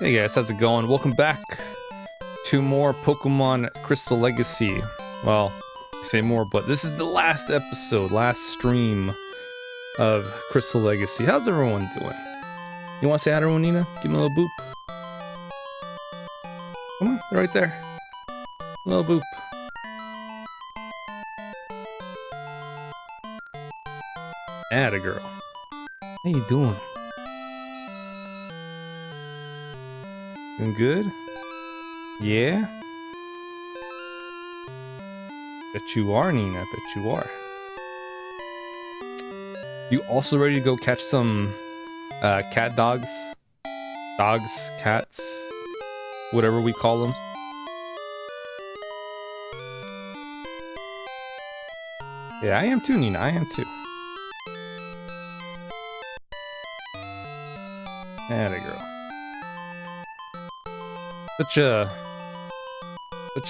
Hey guys, how's it going? Welcome back to more Pokemon Crystal Legacy. Well, I say more, but this is the last episode, last stream of Crystal Legacy. How's everyone doing? You want to say hi to everyone, Nina? Give me a little boop. Come on, they're right there. A little boop. Atta girl. How you doing? Doing good? Yeah? Bet you are, Nina. Bet you are. You also ready to go catch some cat dogs? Dogs, cats, whatever we call them. Yeah, I am too, Nina. I am too. Atta girl. Such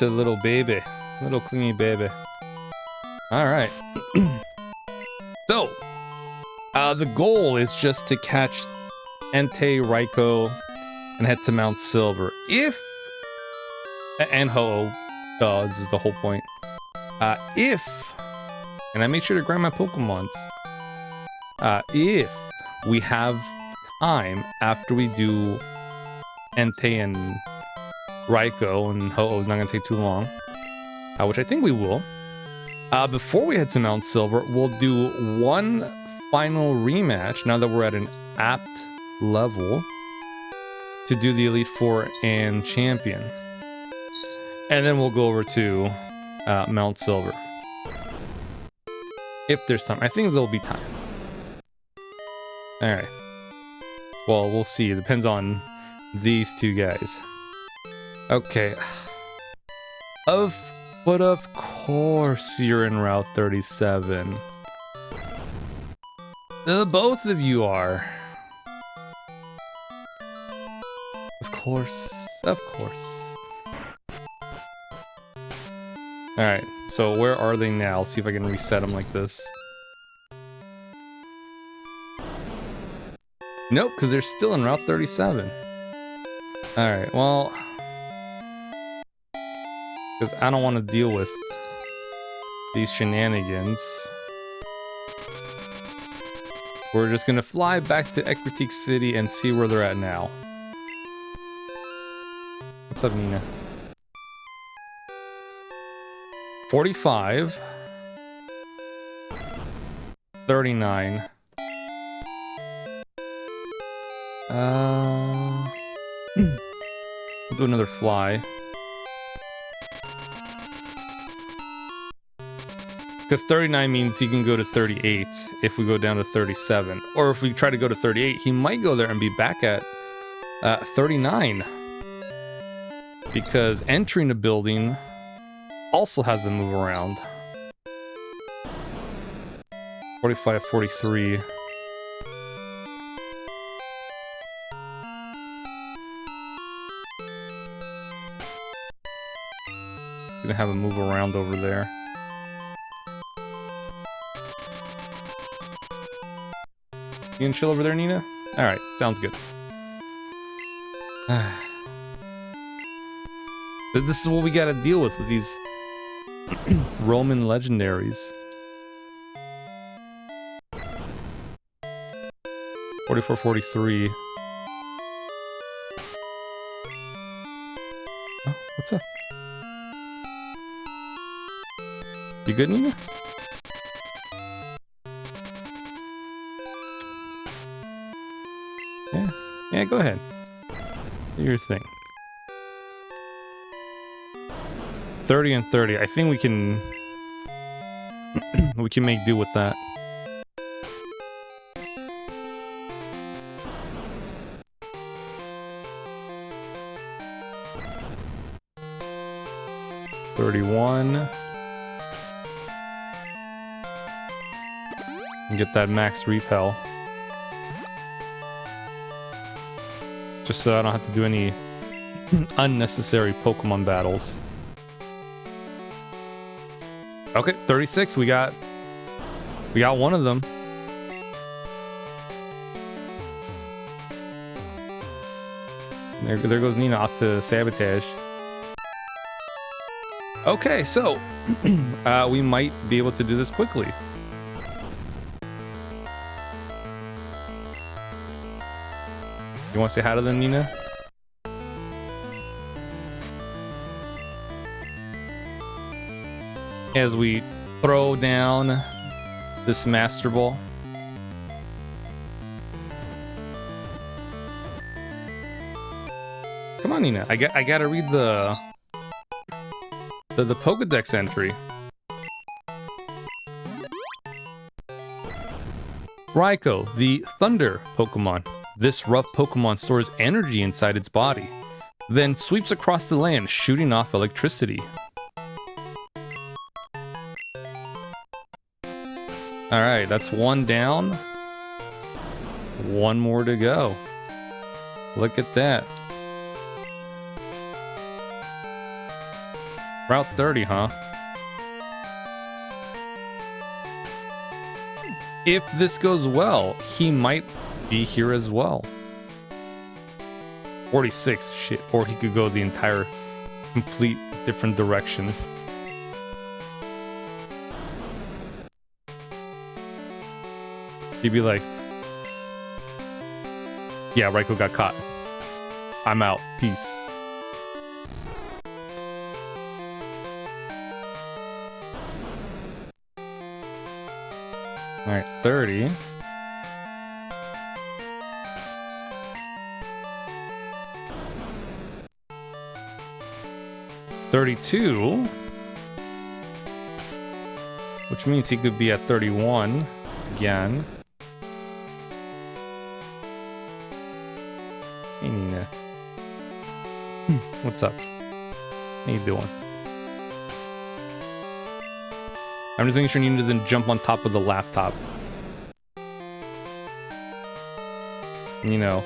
a little baby, little clingy baby. All right. So, the goal is just to catch Entei, Raikou, and head to Mount Silver. And Ho-Oh, this is the whole point. And I make sure to grab my Pokemons. If we have time after we do Entei and Raikou, and Ho-Oh is not going to take too long, which I think we will. Before we head to Mount Silver, we'll do one final rematch, now that we're at an apt level, to do the Elite Four and Champion. And then we'll go over to Mount Silver. If there's time. I think there'll be time. Alright. Well, we'll see. It depends on these two guys. Okay. But of course you're in Route 37. Both of you are. Of course. Of course. Alright, so where are they now? Let's see if I can reset them like this. Nope, because they're still in Route 37. Alright, well, because I don't want to deal with these shenanigans, we're just going to fly back to Ecruteak City and see where they're at now. What's up, Nina? 45. 39. We'll do another fly. Because 39 means he can go to 38 if we go down to 37. Or if we try to go to 38, he might go there and be back at 39. Because entering the building also has to move around. 45, 43. Gonna have him move around over there. You can chill over there, Nina? Alright, sounds good. This is what we gotta deal with these Roman legendaries. 44, 43. Oh, what's up? You good, Nina? Yeah, go ahead. Do your thing. 30 and 30. I think we can we can make do with that. $31. And get that max repel. Just so I don't have to do any unnecessary Pokemon battles. Okay, 36. We got one of them. There goes Nina off to Sabotage. Okay, so we might be able to do this quickly. You want to say hi to them, Nina? As we throw down this Master Ball. Come on, Nina. I gotta read the Pokedex entry. Raikou, the Thunder Pokemon. This rough Pokemon stores energy inside its body, then sweeps across the land, shooting off electricity. Alright, that's one down. One more to go. Look at that. Route 30, huh? If this goes well, he might be here as well. 46, shit. Or he could go the entire, complete different direction. He'd be like, yeah, Raikou got caught. I'm out. Peace. All right, 30. $32, which means he could be at 31 again. Hey, Nina. What's up? How you doing? I'm just making sure Nina doesn't jump on top of the laptop. You know,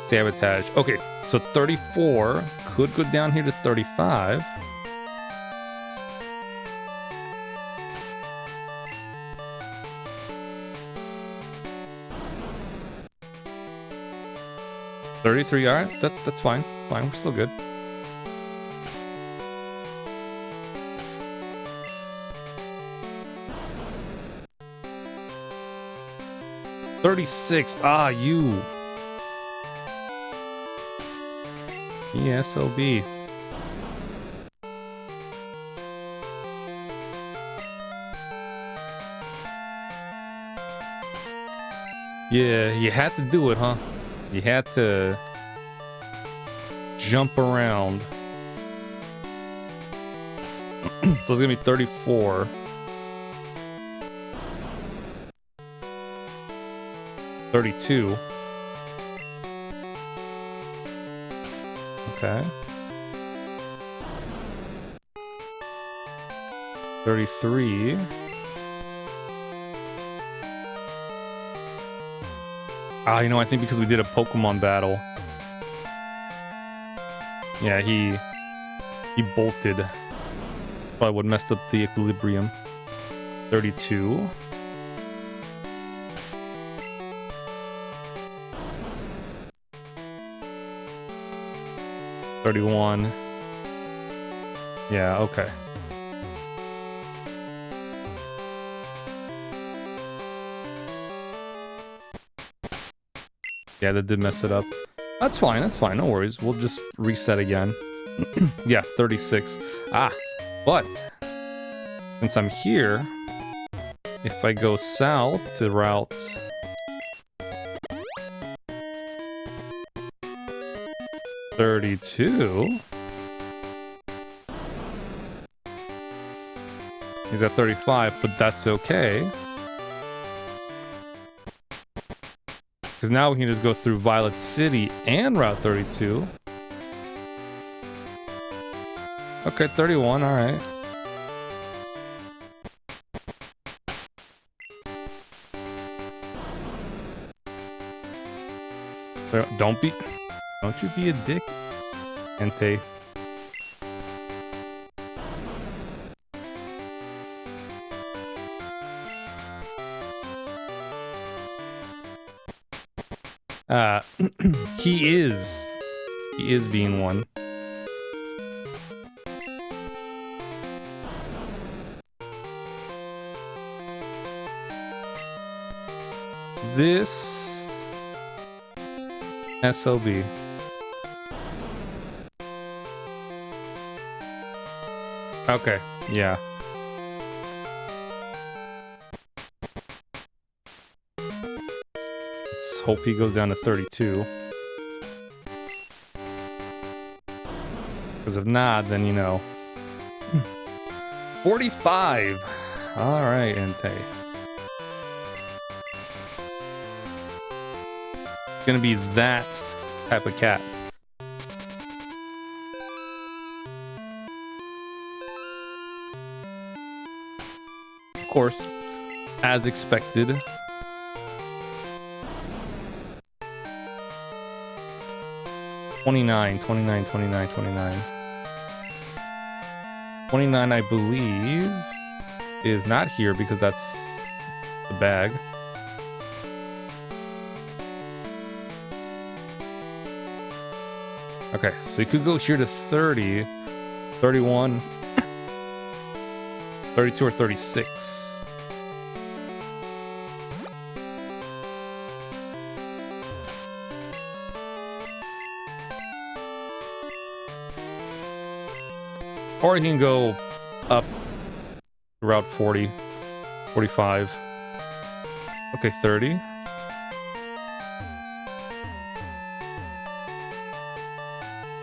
sabotage. Okay, so 34 could go down here to 35. $33, alright, that's fine. Fine, we're still good. $36, you. ESOB. Yeah, you had to do it, huh? You had to jump around. So it's gonna be 34. 32. Okay. 33. You know, I think because we did a Pokemon battle. Yeah, he bolted. Probably what messed up the equilibrium. 32. $31. Yeah, okay. Yeah, that did mess it up. That's fine, no worries. We'll just reset again. Yeah, 36. But since I'm here, if I go south to route 32, he's at 35, but that's okay. Because now we can just go through Violet City and Route 32. Okay, 31, alright. Don't you be a dick, Entei. He is He is being one. This SLB. Okay, yeah. Let's hope he goes down to 32. Because if not, then you know. 45! Alright, Entei. It's gonna be that type of cat. Of course, as expected. $29, $29, $29, $29. 29, I believe, is not here because that's the bag. Okay, so you could go here to 30, 31, 32, or 36. Or you can go up Route 40, 45. Okay, 30.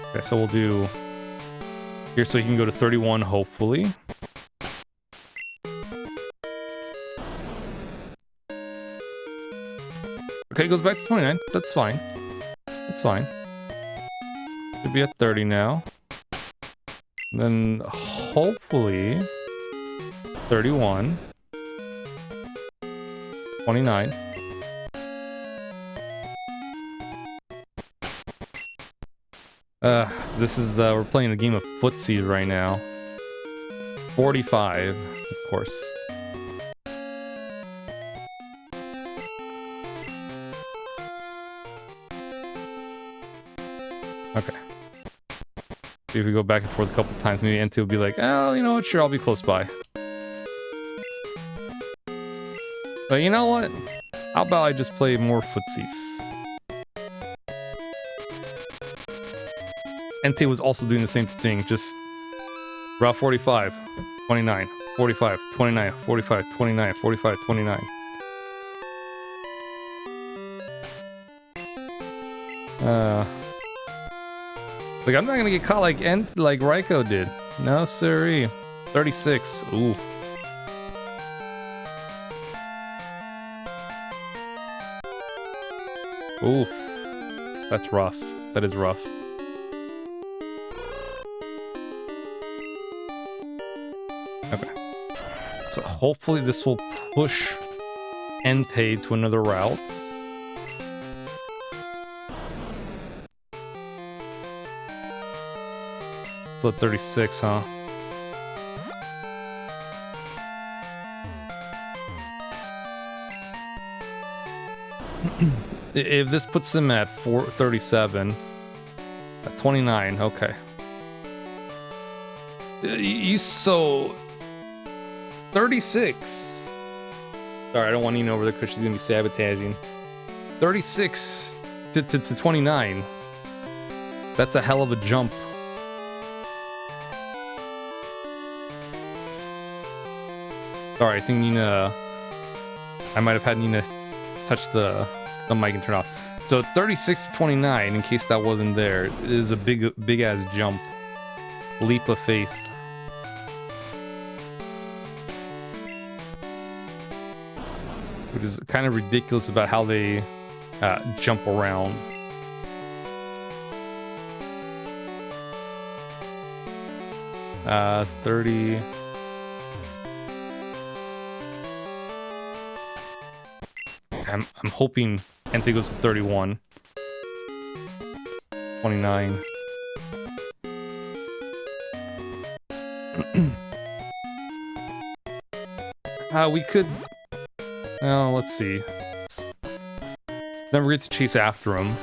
Okay, so we'll do here so you can go to 31, hopefully. Okay, it goes back to 29. That's fine. That's fine. Should be at 30 now. And then hopefully 31, 29. This is we're playing a game of footsies right now. 45, of course. Okay. See if we go back and forth a couple times, maybe Entei will be like, oh, you know what, sure, I'll be close by. But you know what? How about I just play more footsies? Entei was also doing the same thing, just Route 45, 29, 45, 29, 45, 29, 45, 29. Like, I'm not gonna get caught like Raiko did. No, siree. 36. Ooh. Ooh. That's rough. That is rough. Okay. So hopefully this will push Entei to another route. Still at 36, huh? If this puts him at 437, at 29, okay. You so 36. Sorry, I don't want Nina over there because she's gonna be sabotaging. 36 to 29. That's a hell of a jump. Sorry, I think Nina. I might have had Nina touch the mic and turn off. So 36 to 29, in case that wasn't there, is a big ass jump. Leap of faith. Which is kind of ridiculous about how they jump around. Uh, 30. I'm hoping Entei goes to 31. 29. We could... Oh, let's see. Then we get to chase after him.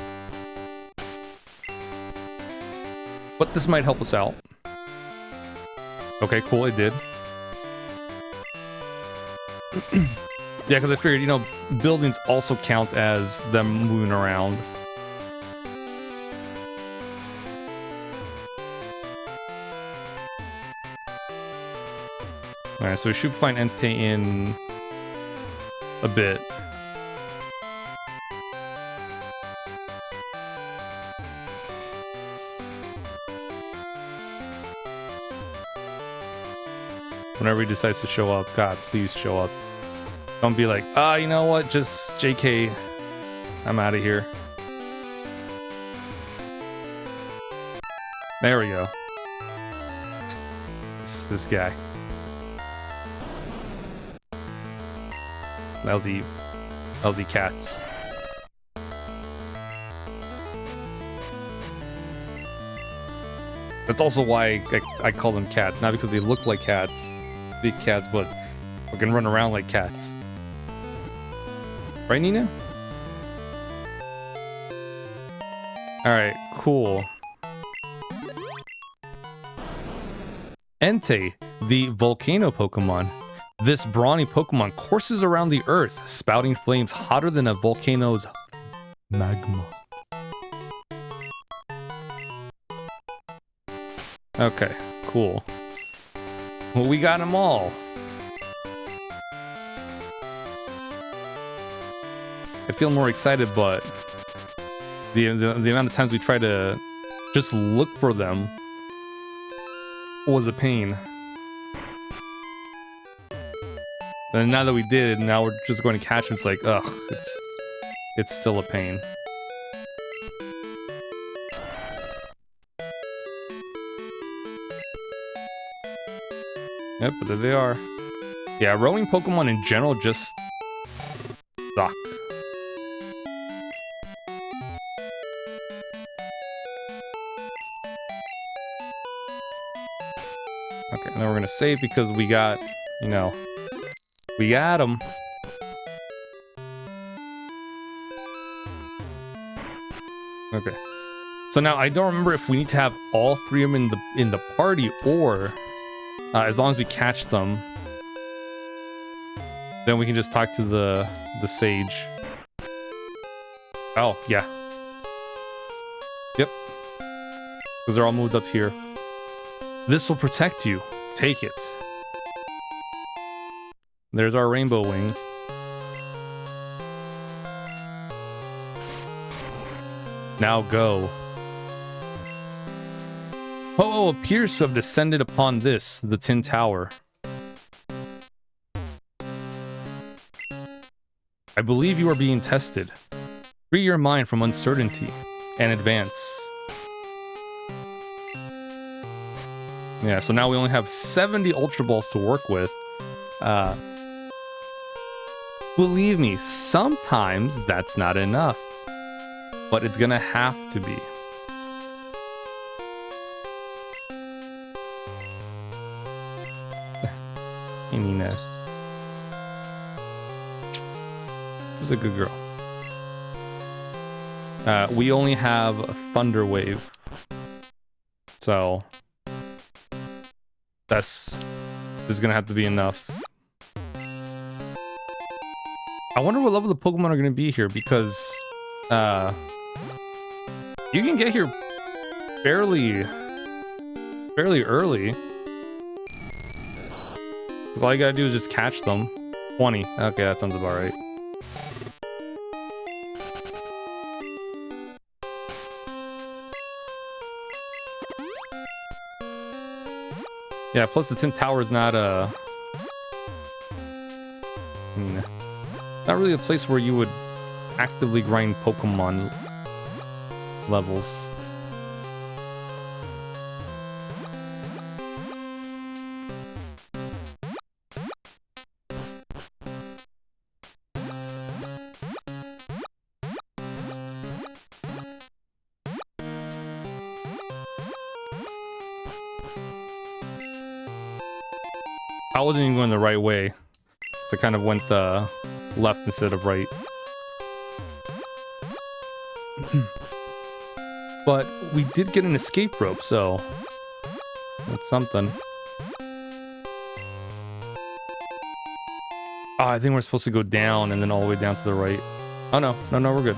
But this might help us out. Okay, cool, it did. Yeah, because I figured, you know, buildings also count as them moving around. Alright, so we should find Entei in a bit. Whenever he decides to show up, God, please show up. Don't be like, you know what, just JK, I'm out of here. There we go. This guy. Lousy cats. That's also why I call them cats, not because they look like cats, big cats, but we can run around like cats. Right, Nina? Alright, cool. Entei, the volcano Pokemon. This brawny Pokemon courses around the earth, spouting flames hotter than a volcano's magma. Okay, cool. Well, we got them all. I feel more excited, but the amount of times we try to just look for them was a pain. And now that we did, now we're just going to catch them. It's like, ugh, it's still a pain. Yep, but there they are. Yeah, rowing Pokemon in general just suck. Okay, and then we're gonna save because we got, you know, we got them. Okay. So now I don't remember if we need to have all three of them in the party, or as long as we catch them, then we can just talk to the sage. Oh, yeah. Yep. Because they're all moved up here. This will protect you. Take it. There's our Rainbow Wing. Now go. Ho-Oh appears to have descended upon this, the Tin Tower. I believe you are being tested. Free your mind from uncertainty and advance. Yeah, so now we only have 70 Ultra Balls to work with. Believe me, sometimes that's not enough. But it's gonna have to be. Hey, Nina. She's a good girl. We only have a Thunder Wave. So this is gonna have to be enough. I wonder what level the Pokemon are gonna be here, because you can get here fairly early. Because all you gotta do is just catch them. 20. Okay, that sounds about right. Yeah, plus the Tin Tower is not not really a place where you would actively grind Pokemon levels. I wasn't even going the right way, so I kind of went left instead of right. But we did get an escape rope, so that's something. Oh, I think we're supposed to go down and then all the way down to the right. Oh, no, we're good.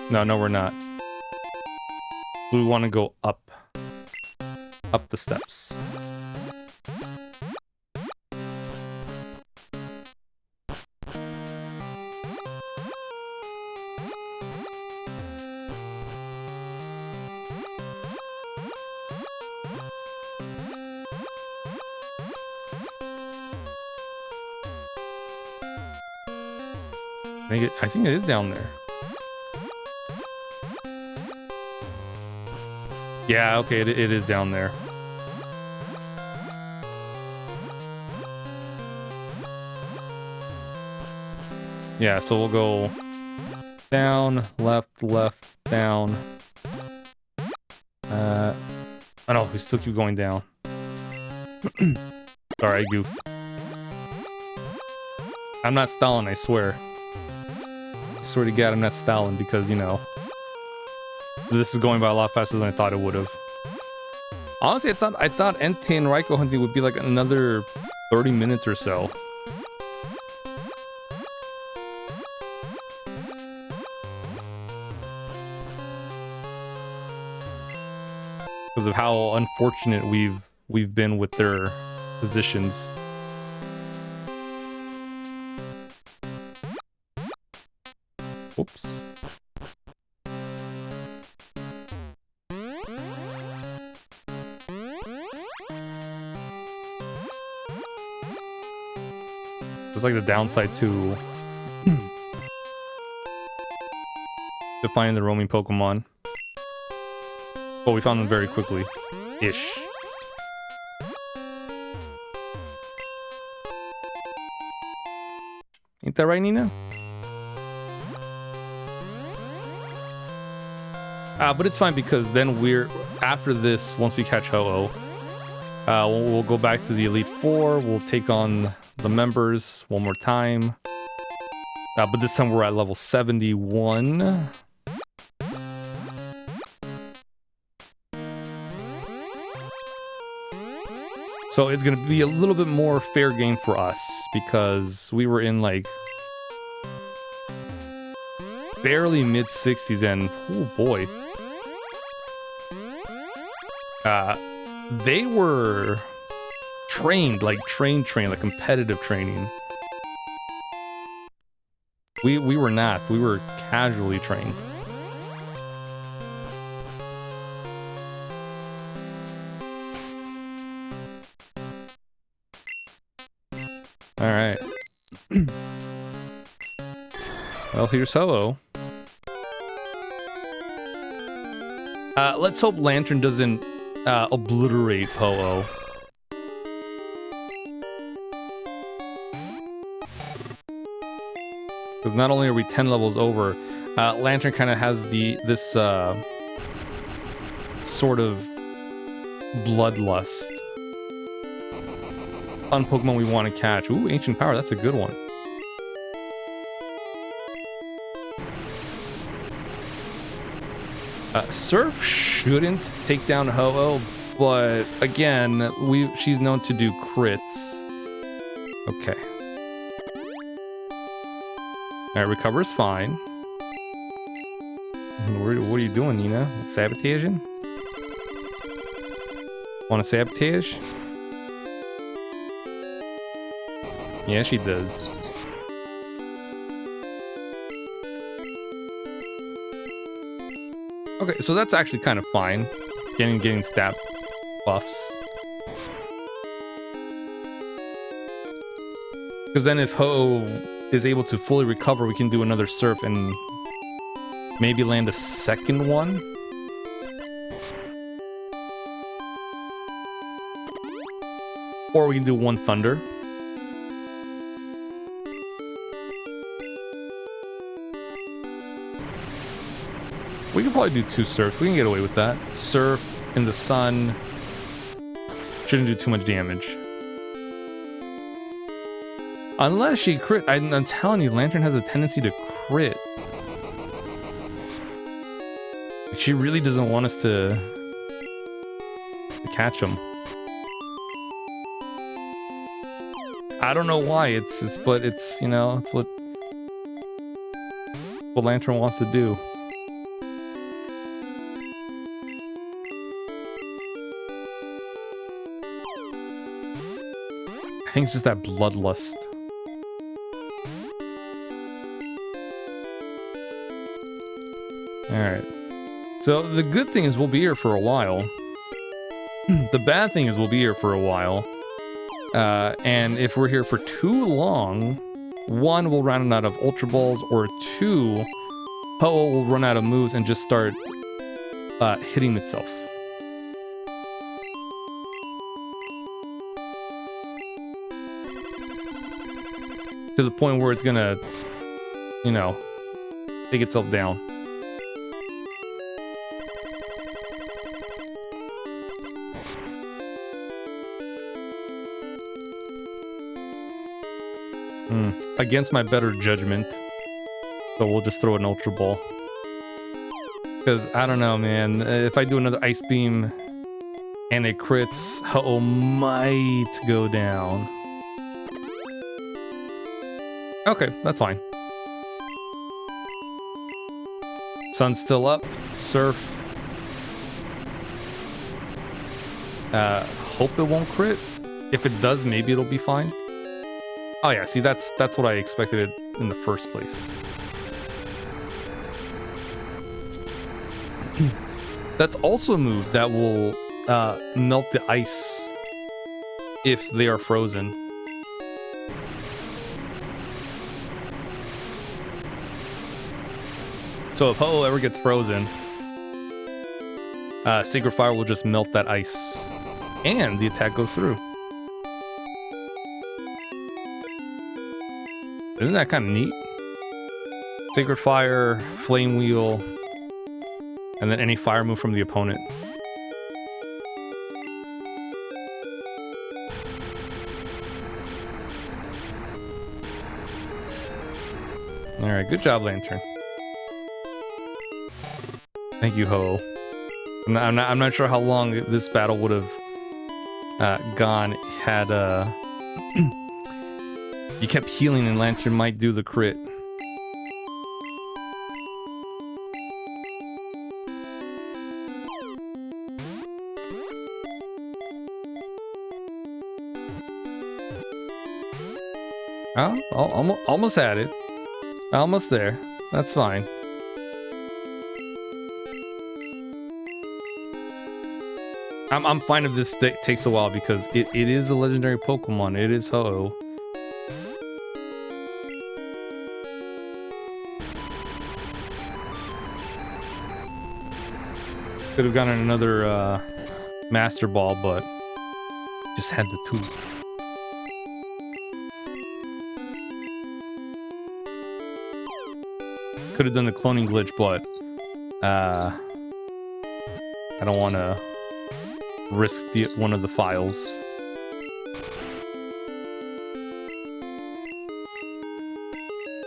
No, we're not. We want to go up the steps. I think it is down there. Yeah, okay, it is down there. Yeah, so we'll go down, left, down. Oh no, we still keep going down. Sorry, I goofed. I'm not Stalin, I swear. I swear to God, I'm not Stalin because, you know, this is going by a lot faster than I thought it would have. Honestly, I thought Entei and Raikou hunting would be like another 30 minutes or so. Because of how unfortunate we've been with their positions. Whoops. It's like the downside to finding the roaming Pokemon. But we found them very quickly. Ish. Ain't that right, Nina? But it's fine because then after this, once we catch Ho-Oh, we'll go back to the Elite Four. We'll take on the members one more time. But this time we're at level 71. So it's going to be a little bit more fair game for us because we were in like barely mid 60s and oh boy. They were trained, like competitive training. We were not. We were casually trained. All right. Well, here's Ho-Oh. Let's hope Lantern doesn't obliterate Ho-Oh. Because not only are we 10 levels over, Lantern kind of has this sort of bloodlust on Pokemon we want to catch. Ooh, Ancient Power, that's a good one. Surf shouldn't take down Ho-Oh, but again, she's known to do crits. Okay. Alright, recover is fine. What are you doing, Nina? Sabotaging? Want to sabotage? Yeah, she does. Okay, so that's actually kind of fine. Getting stat buffs. Because then if Ho-Oh is able to fully recover, we can do another Surf and maybe land a second one. Or we can do one Thunder. We can probably do two Surfs. We can get away with that. Surf in the sun. Shouldn't do too much damage. Unless she crit. I'm telling you, Lantern has a tendency to crit. She really doesn't want us to catch him. I don't know why. But it's, you know, it's what Lantern wants to do. I think it's just that bloodlust. Alright. So the good thing is we'll be here for a while. The bad thing is we'll be here for a while. And if we're here for too long, one, we'll run out of Ultra Balls, or two, Ho-Oh will run out of moves and just start hitting itself. To the point where it's gonna, you know, take itself down. Against my better judgment. So we'll just throw an Ultra Ball. Because, I don't know, man. If I do another Ice Beam and it crits, Ho-Oh might go down. Okay, that's fine. Sun's still up. Surf. Hope it won't crit. If it does, maybe it'll be fine. Oh yeah, see, that's what I expected in the first place. That's also a move that will melt the ice if they are frozen. So if Ho-Oh ever gets frozen, Sacred Fire will just melt that ice, and the attack goes through. Isn't that kind of neat? Sacred Fire, Flame Wheel, and then any fire move from the opponent. Alright, good job, Lantern. Thank you, Ho. I'm not sure how long this battle would have gone had you kept healing and Lantern might do the crit. Oh, almost had it. Almost there. That's fine. I'm fine if this takes a while because it is a legendary Pokemon. It is Ho-Oh. Could have gotten another Master Ball, but just had the two. Could have done the cloning glitch, but I don't want to risk one of the files.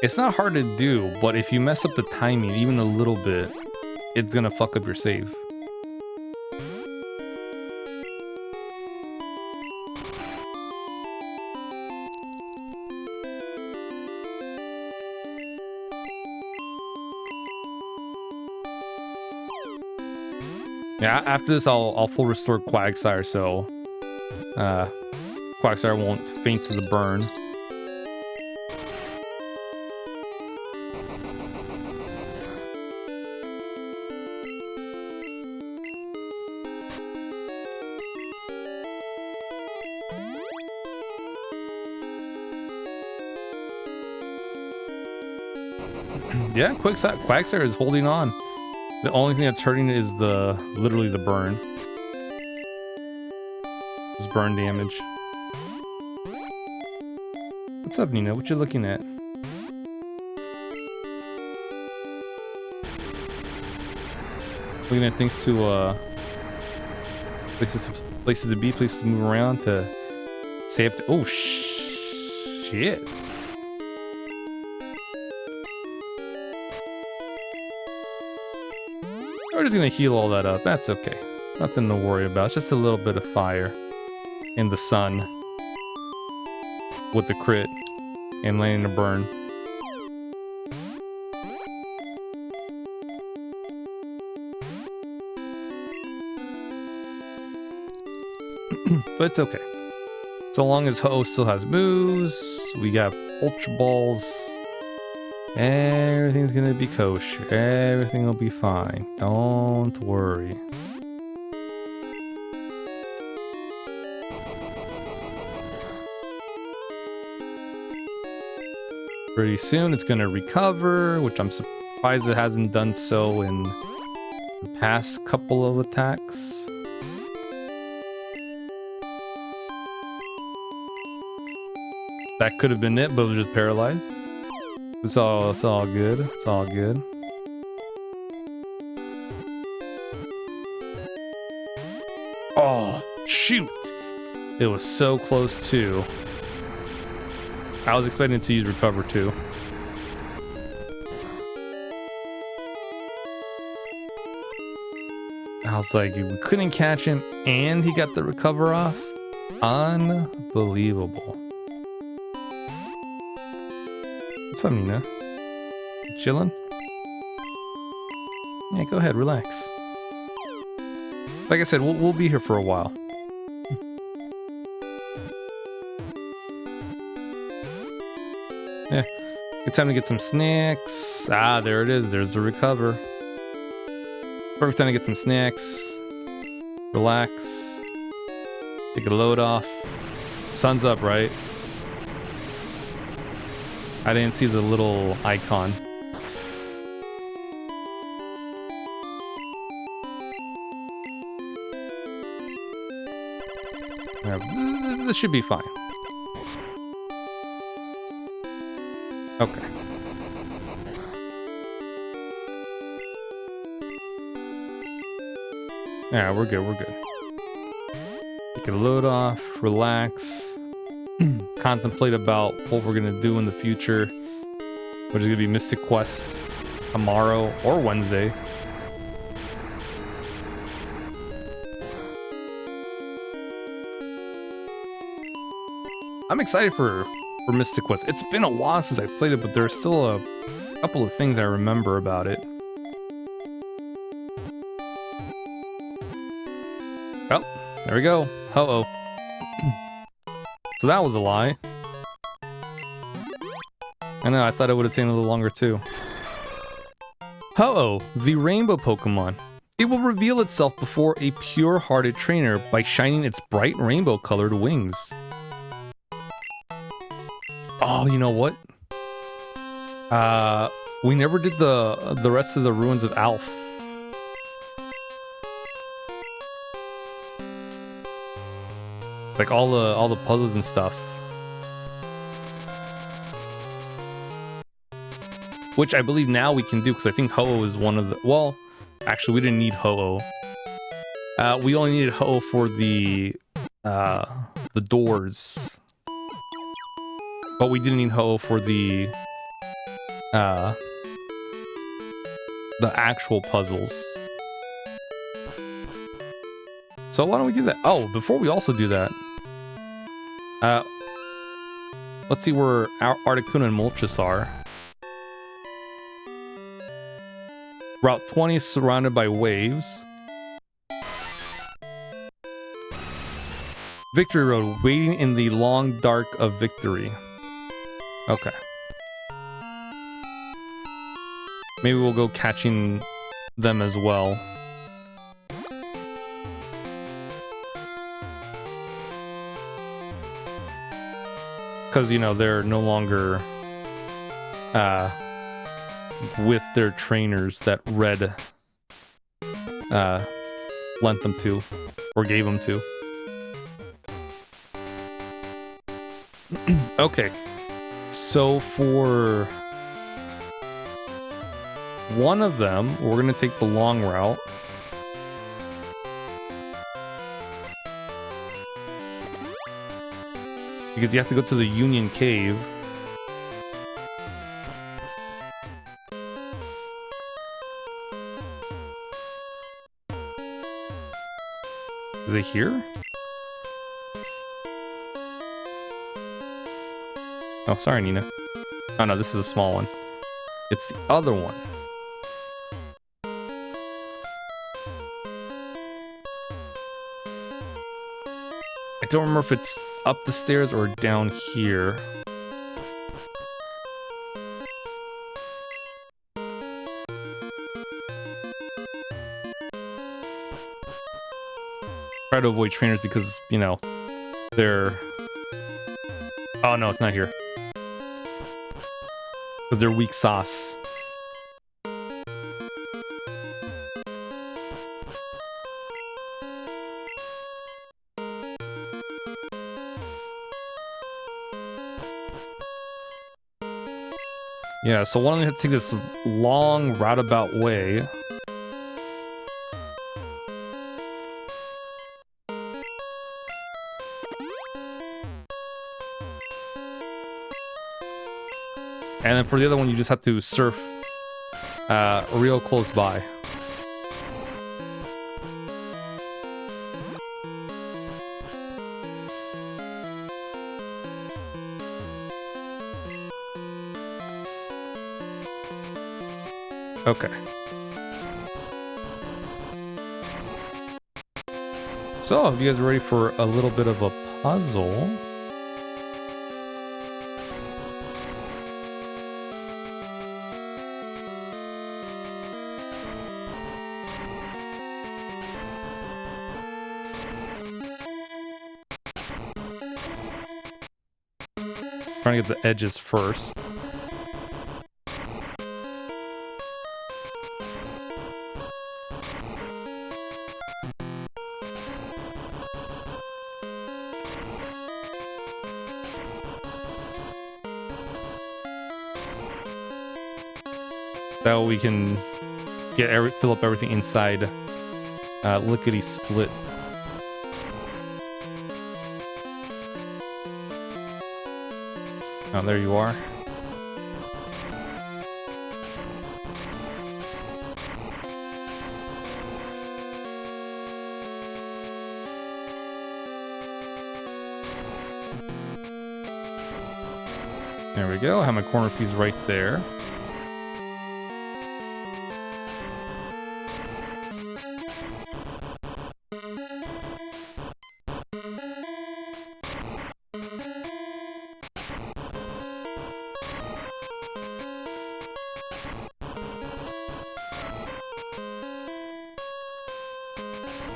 It's not hard to do, but if you mess up the timing even a little bit, it's gonna fuck up your save. Yeah, after this, I'll full restore Quagsire, so Quagsire won't faint to the burn. Yeah, Quagsire is holding on. The only thing that's hurting is literally the burn. It's burn damage. What's up, Nina? What you looking at? Looking at things to places to be, places to move around, to save. Oh shit! just gonna heal all that up. That's okay. Nothing to worry about. It's just a little bit of fire in the sun with the crit and landing a burn. But it's okay. So long as Ho still has moves, we got Ultra Balls. Everything's gonna be kosher. Everything will be fine. Don't worry. Pretty soon it's gonna recover, which I'm surprised it hasn't done so in the past couple of attacks. That could have been it, but it was just paralyzed. It's all good. It's all good. Oh, shoot! It was so close too. I was expecting to use recover too. I was like, we couldn't catch him and he got the recover off? Unbelievable. What's up, Nina? You chilling? Yeah, go ahead, relax. Like I said, we'll be here for a while. Yeah, good time to get some snacks. Ah, there it is. There's the recover. Perfect time to get some snacks. Relax. Take a load off. Sun's up, right? I didn't see the little icon. This should be fine. Okay. Yeah, we're good, we're good. Take a load off, relax. Contemplate about what we're gonna do in the future, which is gonna be Mystic Quest tomorrow or Wednesday. I'm excited for Mystic Quest. It's been a while since I played it, but there's still a couple of things I remember about it. Oh, there we go. Ho-oh. So that was a lie. I know, I thought it would have taken a little longer too. Ho-oh, the rainbow Pokemon. It will reveal itself before a pure-hearted trainer by shining its bright rainbow-colored wings. Oh, you know what? We never did the rest of the Ruins of Alph. Like all the puzzles and stuff. Which I believe now we can do, because I think Ho-Oh is one of the... Well, actually, we didn't need Ho-Oh. We only needed Ho-Oh for the doors. But we didn't need Ho-Oh for the actual puzzles. So why don't we do that? Oh, before we also do that, let's see where Articuno and Moltres are. Route 20 is surrounded by waves. Victory Road, waiting in the long dark of victory. Okay. Maybe we'll go catching them as well. Because, you know, they're no longer with their trainers that Red lent them to, or gave them to. Okay. So for one of them, we're going to take the long route. Because you have to go to the Union Cave. it here? Oh, sorry, Nina. Oh no, this is a small one. It's the other one. I don't remember if it's up the stairs or down here. Try to avoid trainers because, you know, they're... Oh no, it's not here. Because they're weak sauce. Yeah, so why don't we have to take this long roundabout way? And then for the other one, you just have to surf real close by. Okay. So, if you guys are ready for a little bit of a puzzle. Trying to get the edges first. That way we can get fill up everything inside lickety split. Oh, there you are. There we go. I have my corner piece right there.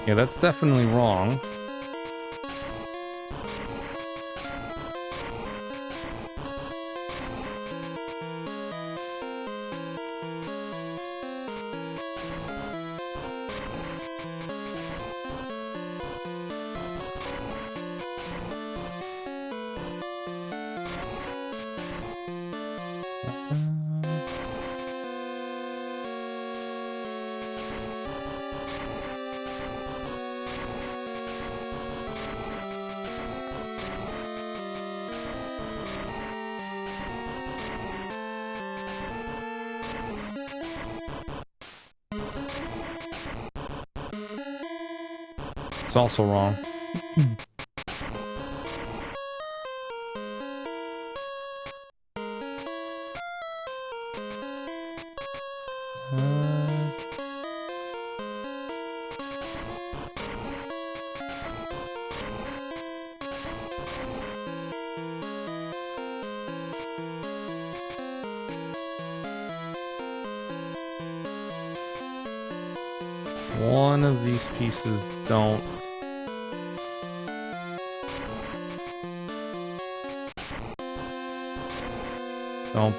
Yeah, that's definitely wrong. It's also wrong. One of these pieces don't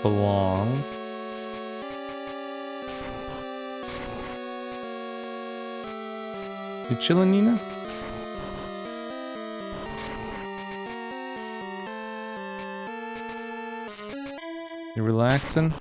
belong. You chillin', Nina? You relaxing?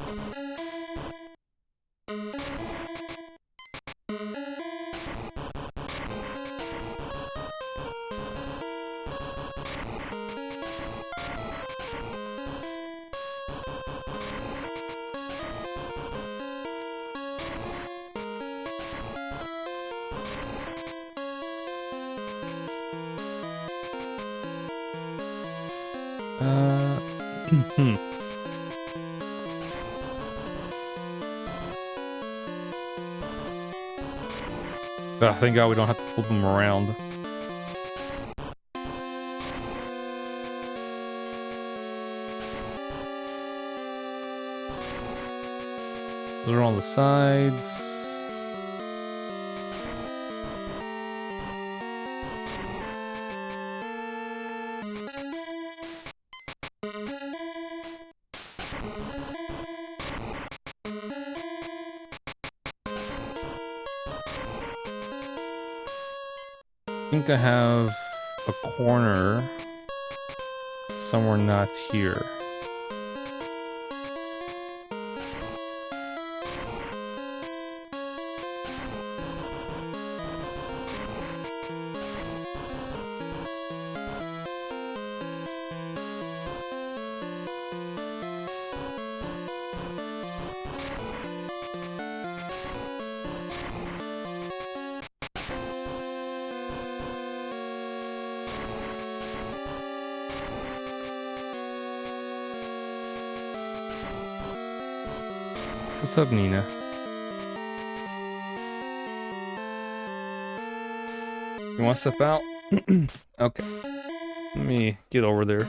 Hmm. Oh, thank God we don't have to flip them around. Those are on the sides. I think I have a corner somewhere not here. What's up, Nina? You want to step out? Okay. Let me get over there.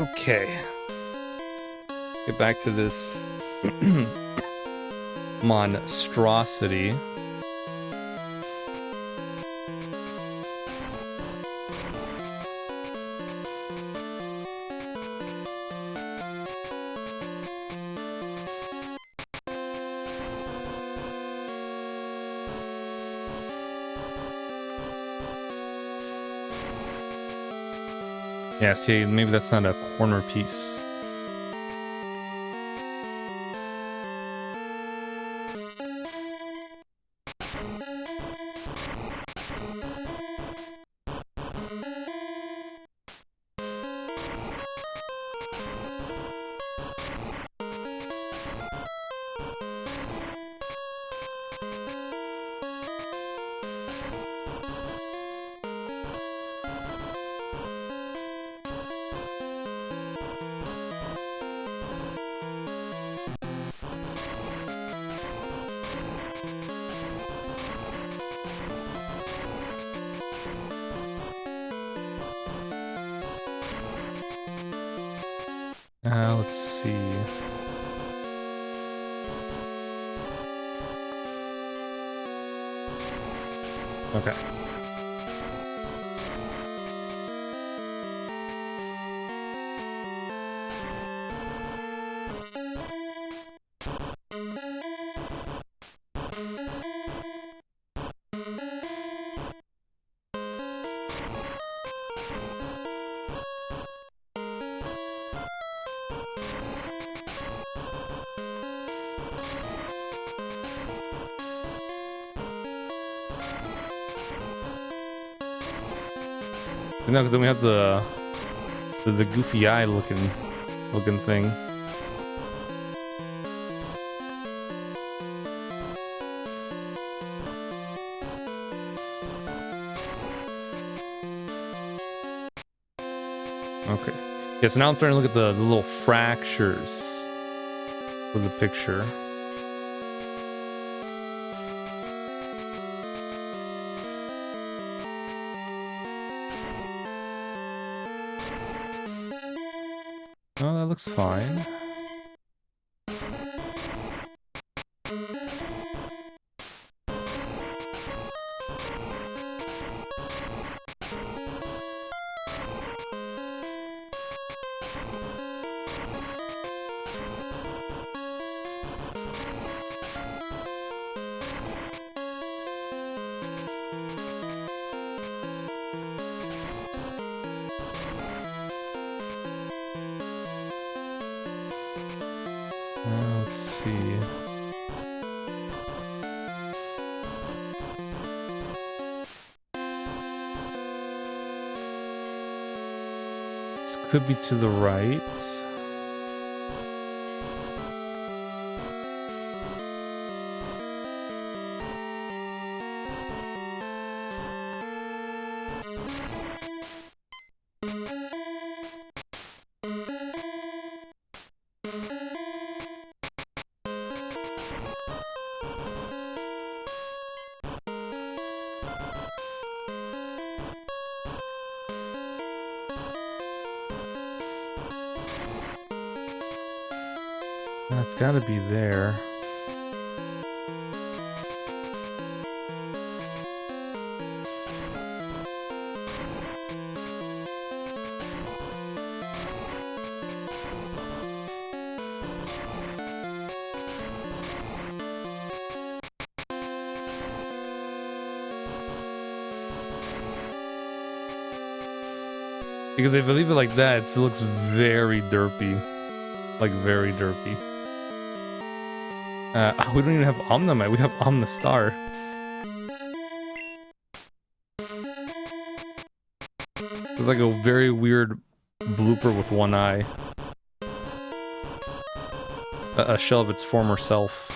Okay. Get back to this monstrosity. Yeah, see, maybe that's not a corner piece. Let's see. Okay. No, because then we have the goofy eye looking thing. Okay. Yeah, so now I'm starting to look at the little fractures of the picture. Oh, that looks fine. Let's see. could be to the right. That's gotta be there. Because if I leave it like that, it looks very derpy. Like, very derpy. We don't even have Omnimite, we have Omnistar. It's like a very weird blooper with one eye. A shell of its former self.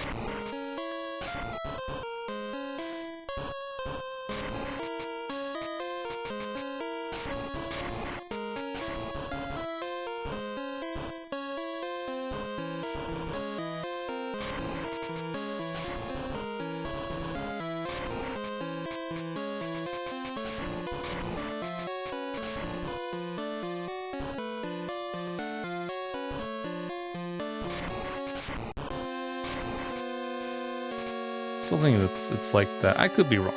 Something it's like that. I could be wrong.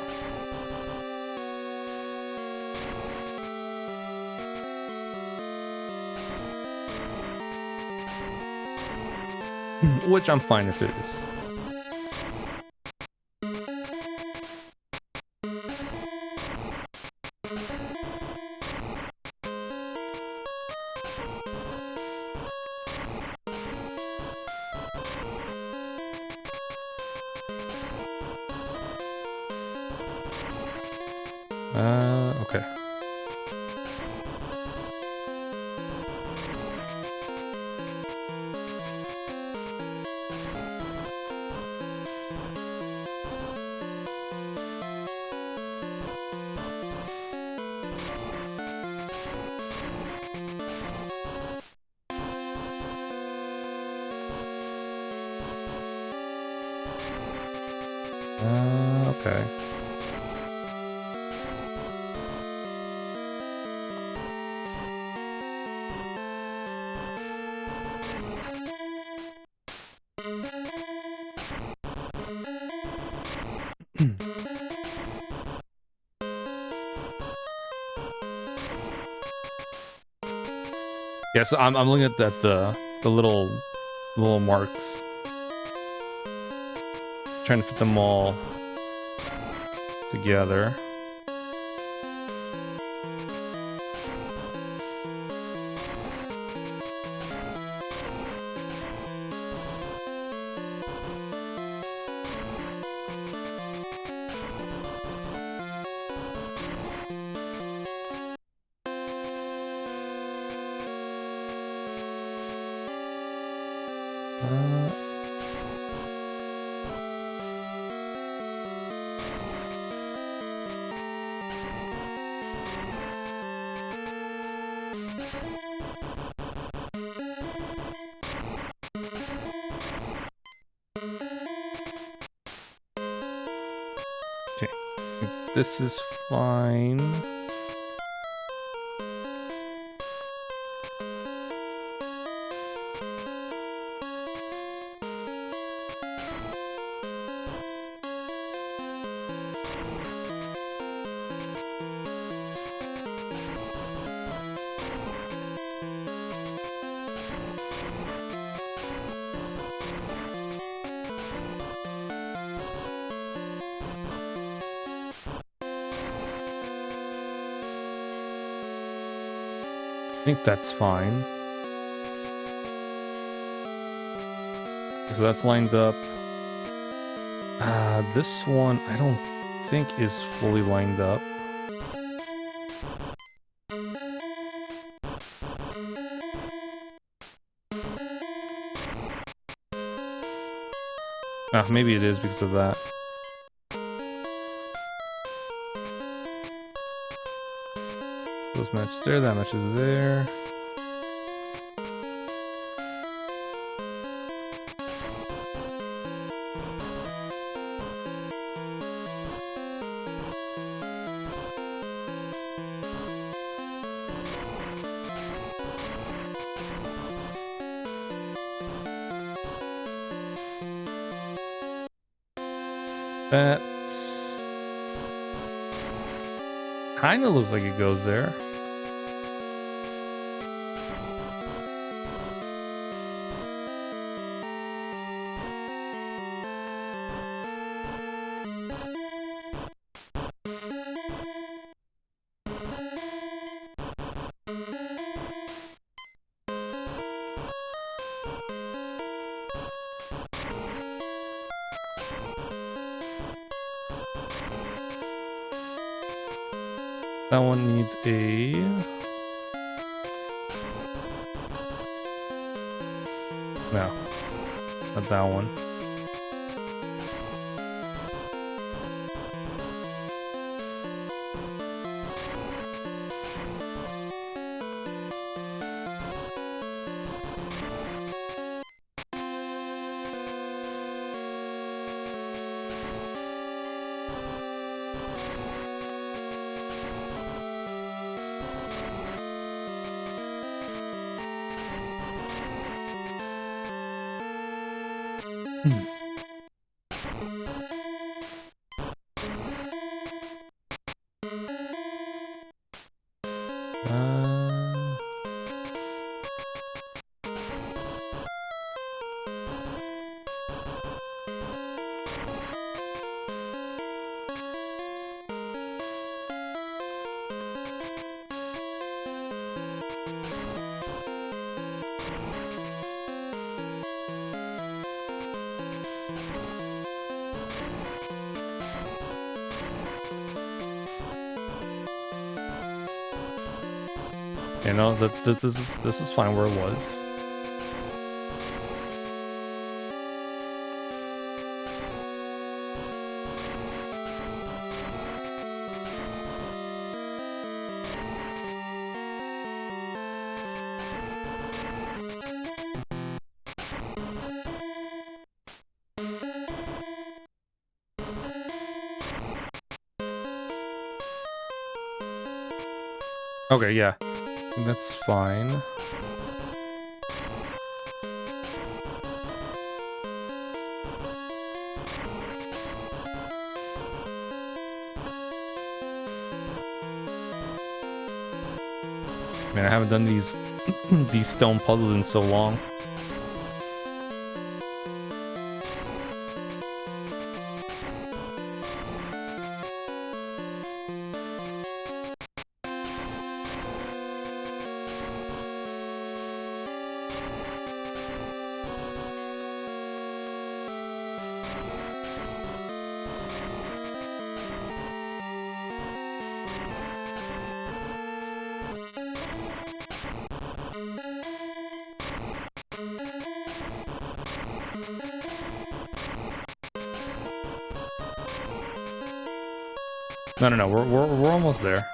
Which I'm fine if it is. Okay. Okay. Yeah, so I'm looking at that the little marks, trying to fit them all together. This is fine. I think that's fine. So that's lined up. This one I don't think is fully lined up. Maybe it is because of that. Those matches there, that match is there. That kind of looks like it goes there. That one needs a... No, not that one. You know, this is fine where it was. Okay, yeah. That's fine. Man, I haven't done these these stone puzzles in so long. No, we're almost there.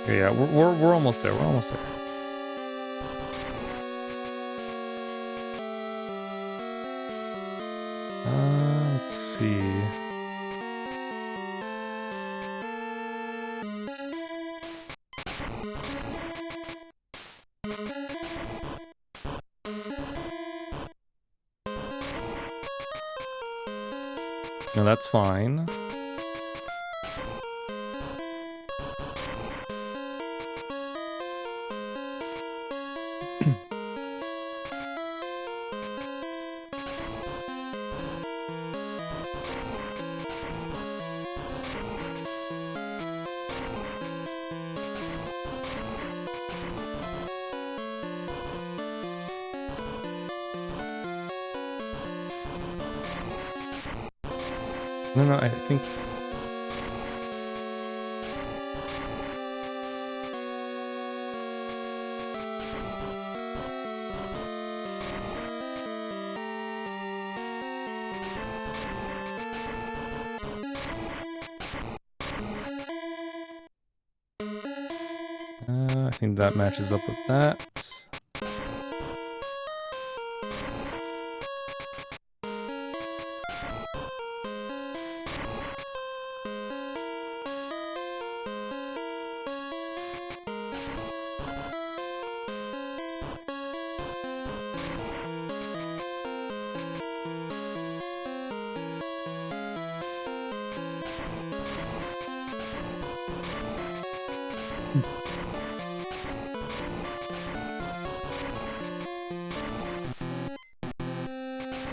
Yeah, we're almost there. We're almost there. Let's see. No, that's fine. No, I think... I think that matches up with that.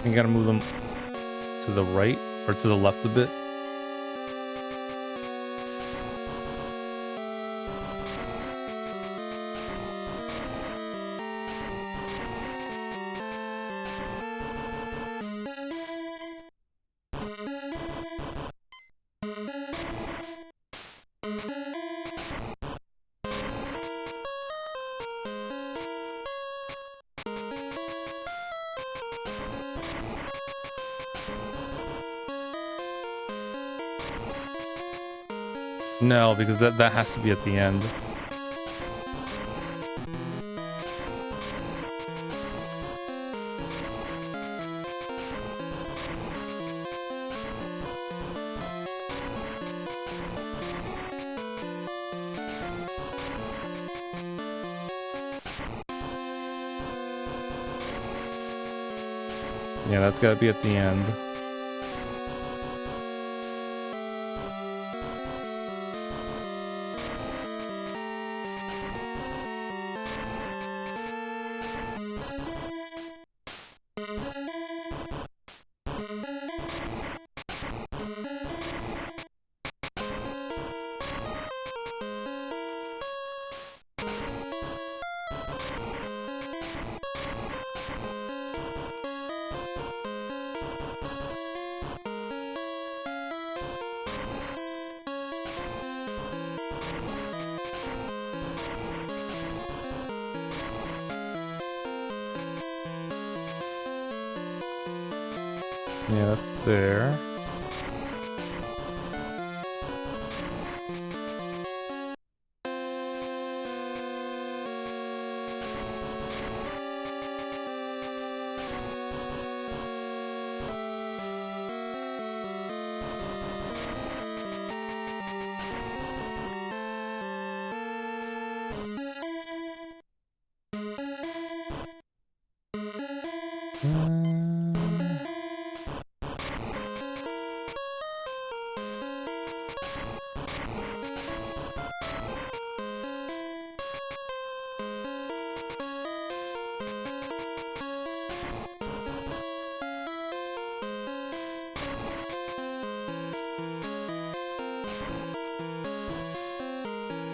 You gotta move them to the right or to the left a bit. No, because that has to be at the end. Yeah, that's gotta be at the end. Yeah, that's there.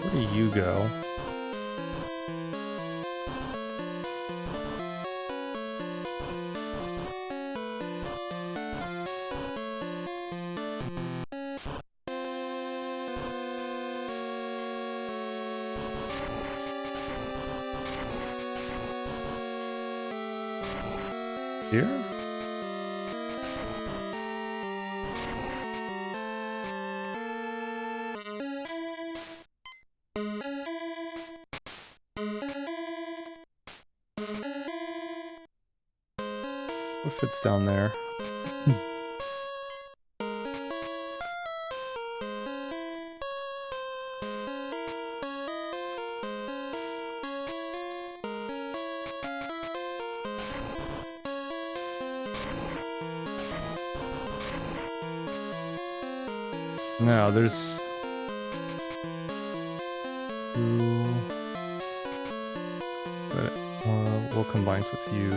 Where do you go? Here? What fits down there? No, there's two, but what combines with you?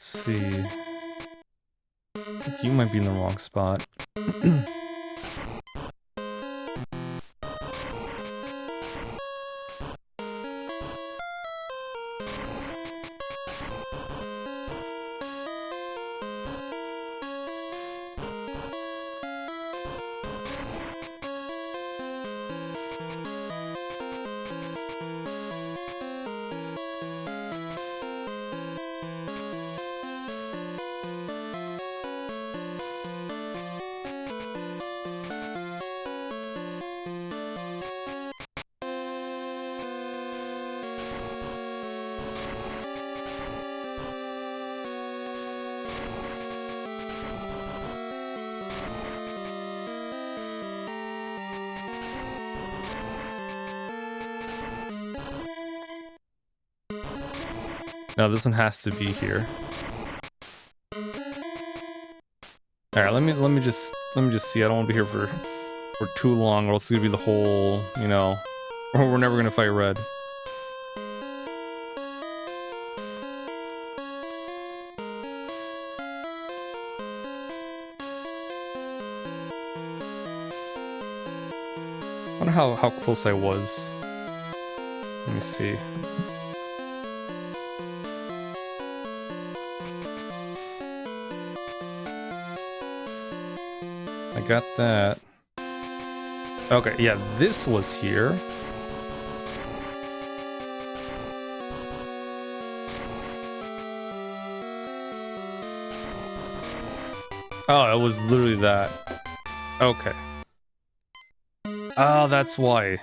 Let's see. I think you might be in the wrong spot. No, this one has to be here. All right, let me just see. I don't want to be here for too long, or else it's gonna be the whole, you know, or we're never gonna fight red. I wonder how close I was. Let me see. I got that. Okay, yeah, this was here. Oh, it was literally that. Okay. Oh, that's why.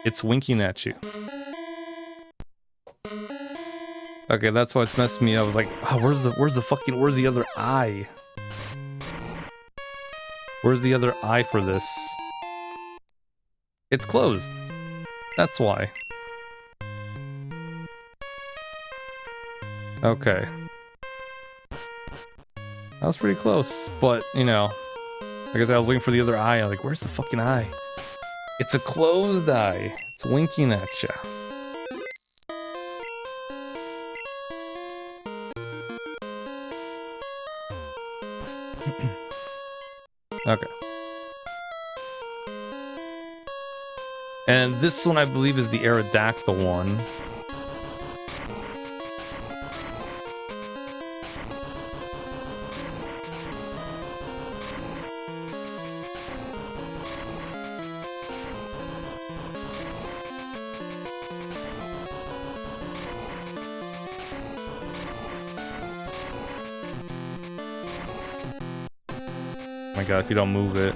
It's winking at you. Okay, that's why it's messed me up. I was like, oh, where's the other eye? Where's the other eye for this? It's closed. That's why. Okay. That was pretty close, but, you know, like I said, I was looking for the other eye. I'm like, where's the fucking eye? It's a closed eye. It's winking at ya. Okay. And this one, I believe, is the Aerodactyl one. Oh my god, if you don't move it.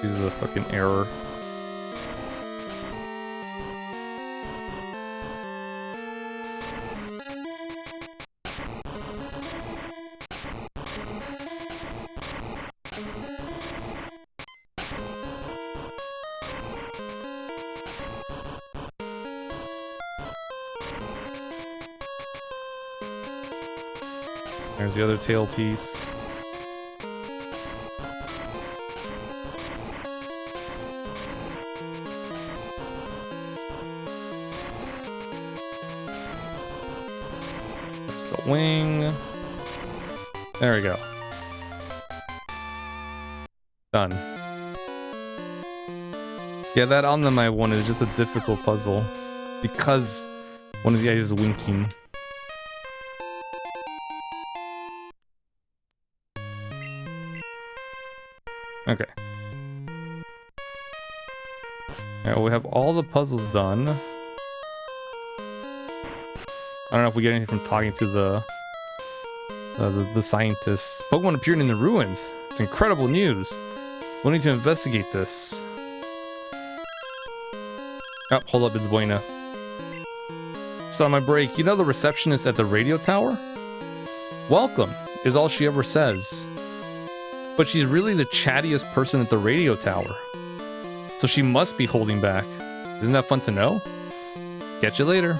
This is a fucking error. There's the other tail piece. There's the wing. There we go. Done. Yeah, that on them I one is just a difficult puzzle because one of the eyes is winking. Okay. Alright, well, we have all the puzzles done. I don't know if we get anything from talking to the scientists. Pokemon appeared in the ruins. It's incredible news. We'll need to investigate this. Oh, hold up, it's Buena. Just on my break. You know the receptionist at the radio tower? Welcome, is all she ever says. But she's really the chattiest person at the radio tower. So she must be holding back. Isn't that fun to know? Catch you later.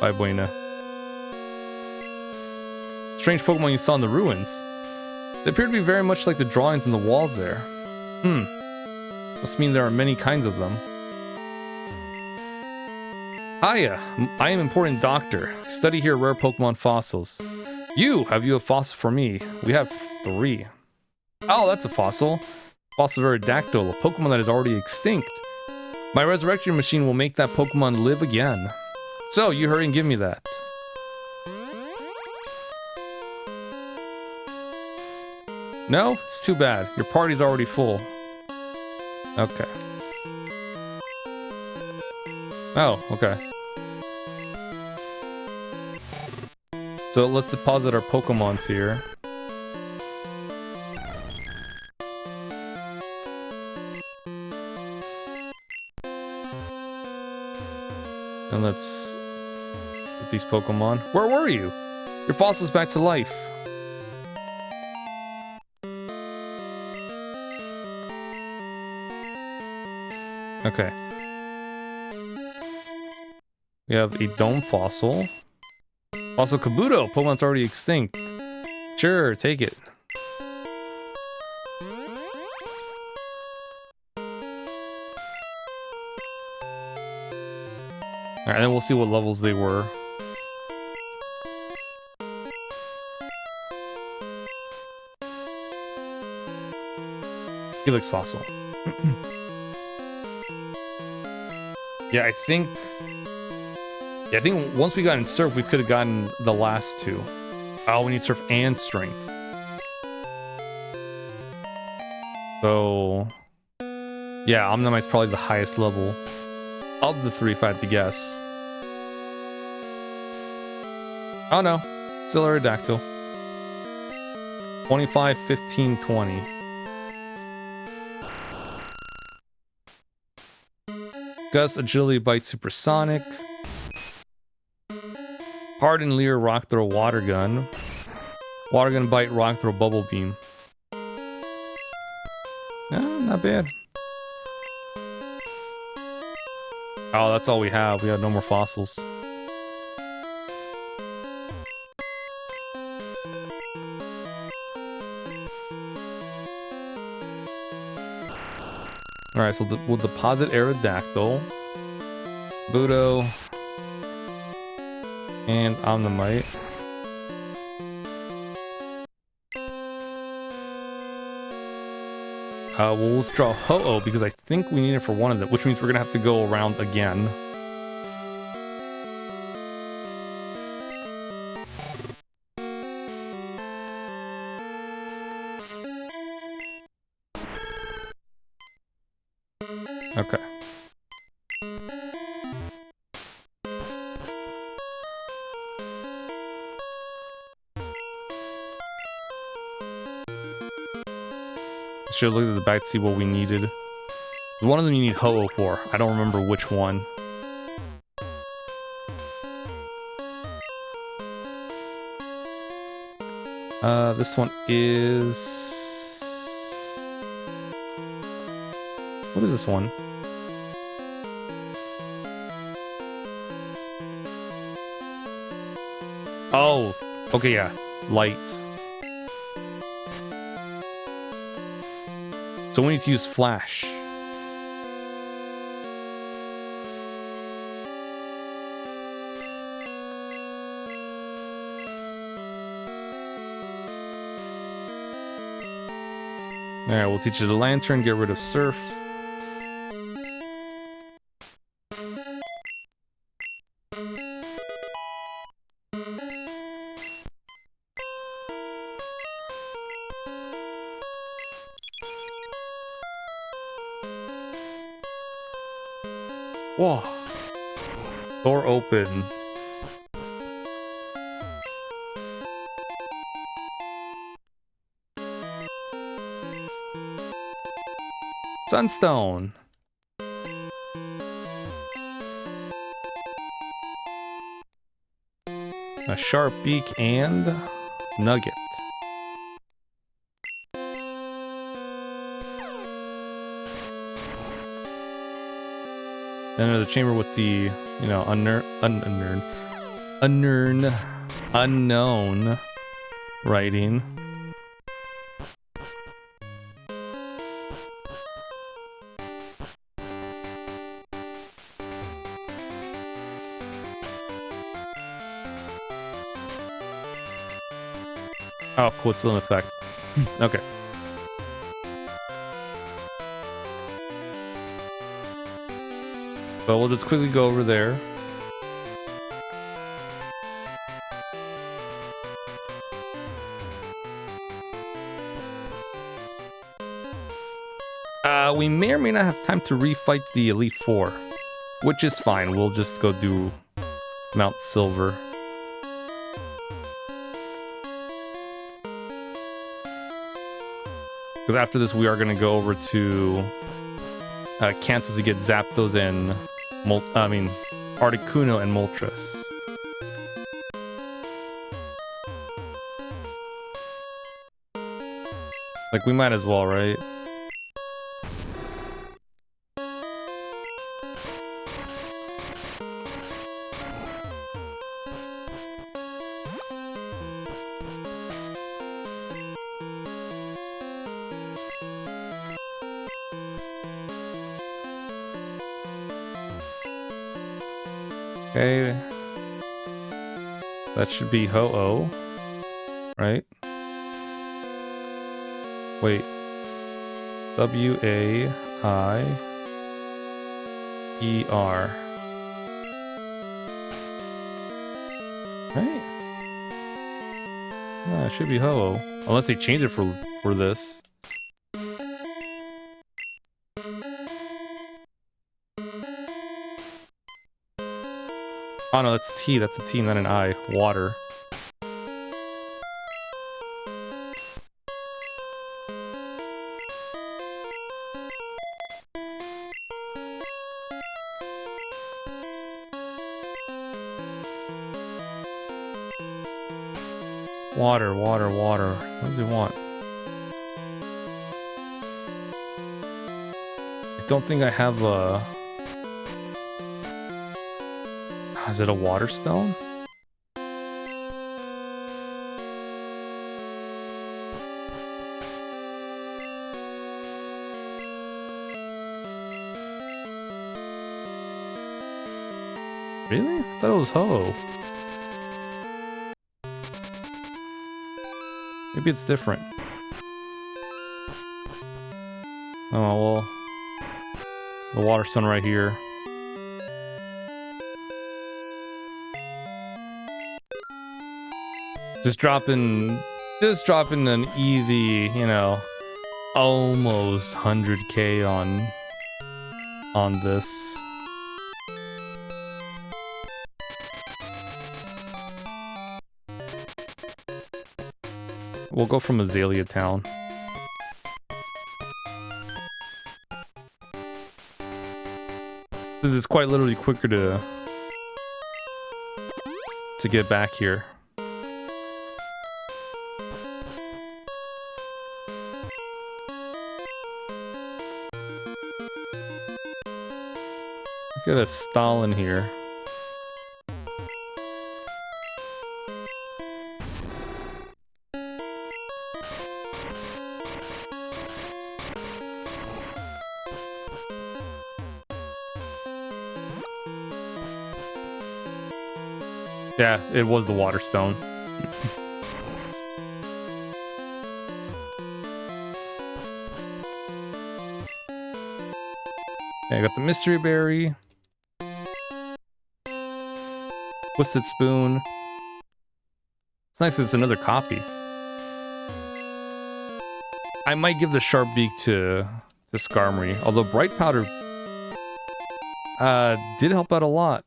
Bye, Buena. Strange Pokemon you saw in the ruins. They appear to be very much like the drawings on the walls there. Must mean there are many kinds of them. Hiya, I am important doctor. Study here rare Pokemon fossils. Have you a fossil for me? We have 3. Oh, that's a fossil. Fossil of Aerodactyl, a Pokemon that is already extinct. My resurrection machine will make that Pokemon live again. So, you hurry and give me that. No? It's too bad. Your party's already full. Okay. Oh, okay. So let's deposit our Pokemons here. And let's get these Pokemon. Where were you? Your fossil's back to life. Okay. We have a Dome Fossil. Also Kabuto, Pokemon's already extinct. Sure, take it. Alright, then we'll see what levels they were. Helix Fossil. Yeah, I think once we got in Surf, we could have gotten the last 2. Oh, we need Surf and Strength. So, yeah, Omnimite's probably the highest level of the 3 if I had to guess. Oh no, still Aerodactyl. 25, 15, 20. Gust, Agility, Bite, Supersonic. Harden, Leer, Rock Throw, Water Gun. Water Gun, Bite, Rock Throw, Bubble Beam. Not bad. Oh, that's all we have. We have no more fossils. Alright, so we'll deposit Aerodactyl, Budo, and Omnimite. We'll withdraw Ho-Oh because I think we need it for one of them, which means we're gonna have to go around again. Okay. Should have looked at the back to see what we needed. One of them you need Ho-Oh for. I don't remember which one. This one is... What is this one? Oh, okay, yeah. Light. So we need to use Flash. Alright, we'll teach you the Lantern, get rid of Surf. Whoa. Door open. Sunstone. A sharp beak and nugget. Then there's a chamber with the, you know, unknown writing. Oh, cool, it's still in effect. Okay. So we'll just quickly go over there. We may or may not have time to refight the Elite Four, which is fine. We'll just go do Mount Silver. Because after this, we are going to go over to Kanto to get Zapdos and Articuno and Moltres. Like, we might as well, right? Okay. That should be Ho-Oh, right? Wait. W-A-I-E-R. Right? It should be Ho-Oh. Unless they change it for this. Oh no, that's T. That's a T, not an I. Water. Water, water, water. What does it want? I don't think I have a... Is it a water stone? Really? I thought it was Ho-Oh. Maybe it's different. Oh, well. There's a water stone right here. Just dropping an easy, you know, almost 100k on this. We'll go from Azalea Town. It's quite literally quicker to get back here. Get a stall in here. Yeah, it was the water stone. Yeah, I got the mystery berry. Twisted Spoon. It's nice that it's another copy. I might give the Sharp Beak to Skarmory, although Bright Powder did help out a lot.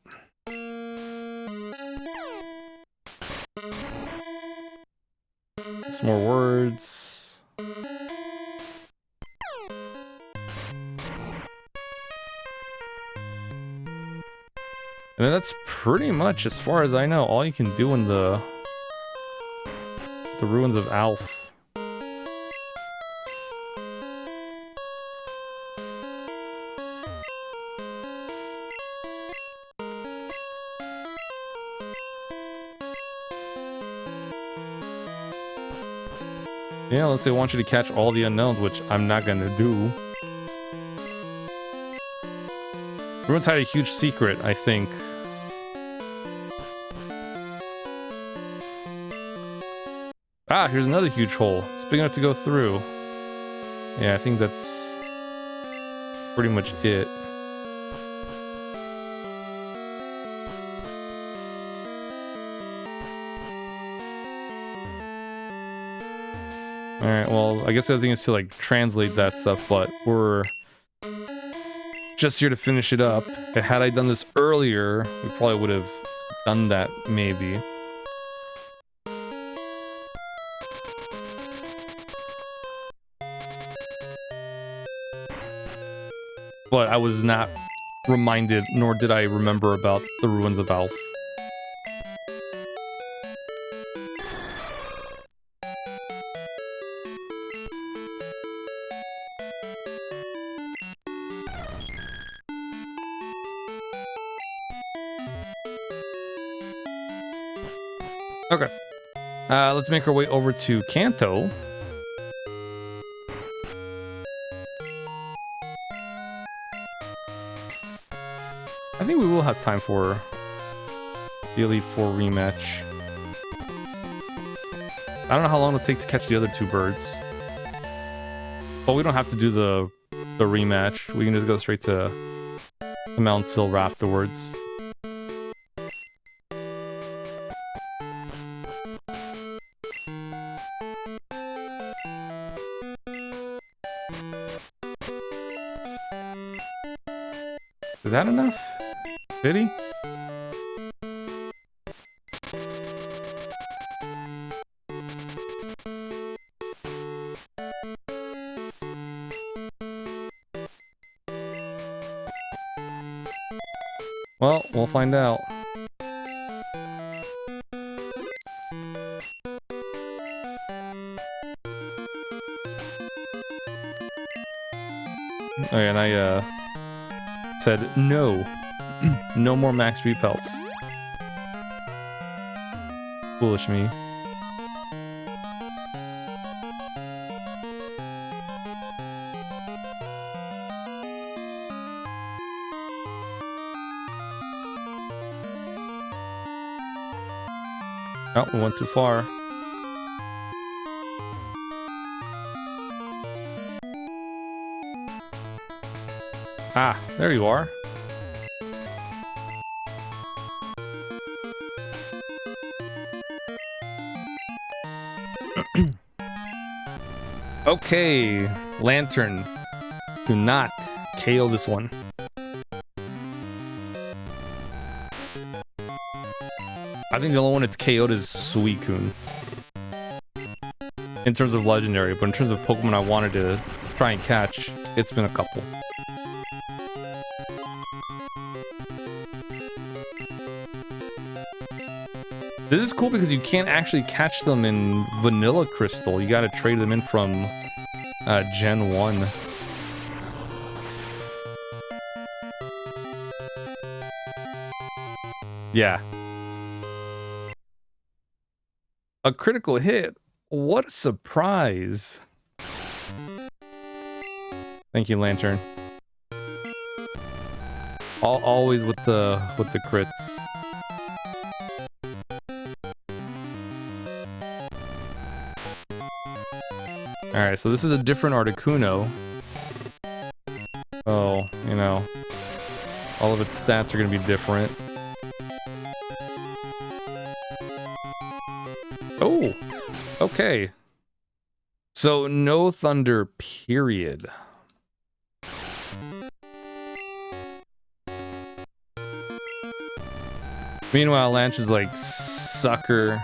Some more words. And then that's pretty much, as far as I know, all you can do in the ruins of Alph. Yeah, unless they want you to catch all the unknowns, which I'm not gonna do. Ruins had a huge secret, I think. Ah, here's another huge hole. It's big enough to go through. Yeah, I think that's pretty much it. Alright, well, I guess the other thing is to, like, translate that stuff, but we're just here to finish it up. Had I done this earlier, we probably would have done that, maybe. But I was not reminded, nor did I remember about the ruins of Alph. Okay. Let's make our way over to Kanto. I think we will have time for the Elite Four rematch. I don't know how long it'll take to catch the other two birds. But we don't have to do the rematch. We can just go straight to Mount Silver afterwards. Is that enough? Pity? Well, we'll find out. Oh yeah, and I said no. No more max repels. Foolish me. Oh, we went too far. Ah, there you are. Okay, Lantern. Do not KO this one. I think the only one that's KO'd is Suicune. In terms of legendary, but in terms of Pokemon I wanted to try and catch, it's been a couple. This is cool because you can't actually catch them in Vanilla Crystal. You gotta trade them in from Gen 1. Yeah. A critical hit? What a surprise. Thank you, Lantern. Always with the crits. Alright, so this is a different Articuno. Oh, you know. All of its stats are gonna be different. Oh! Okay. So, no thunder, period. Meanwhile, Lanch is like, sucker.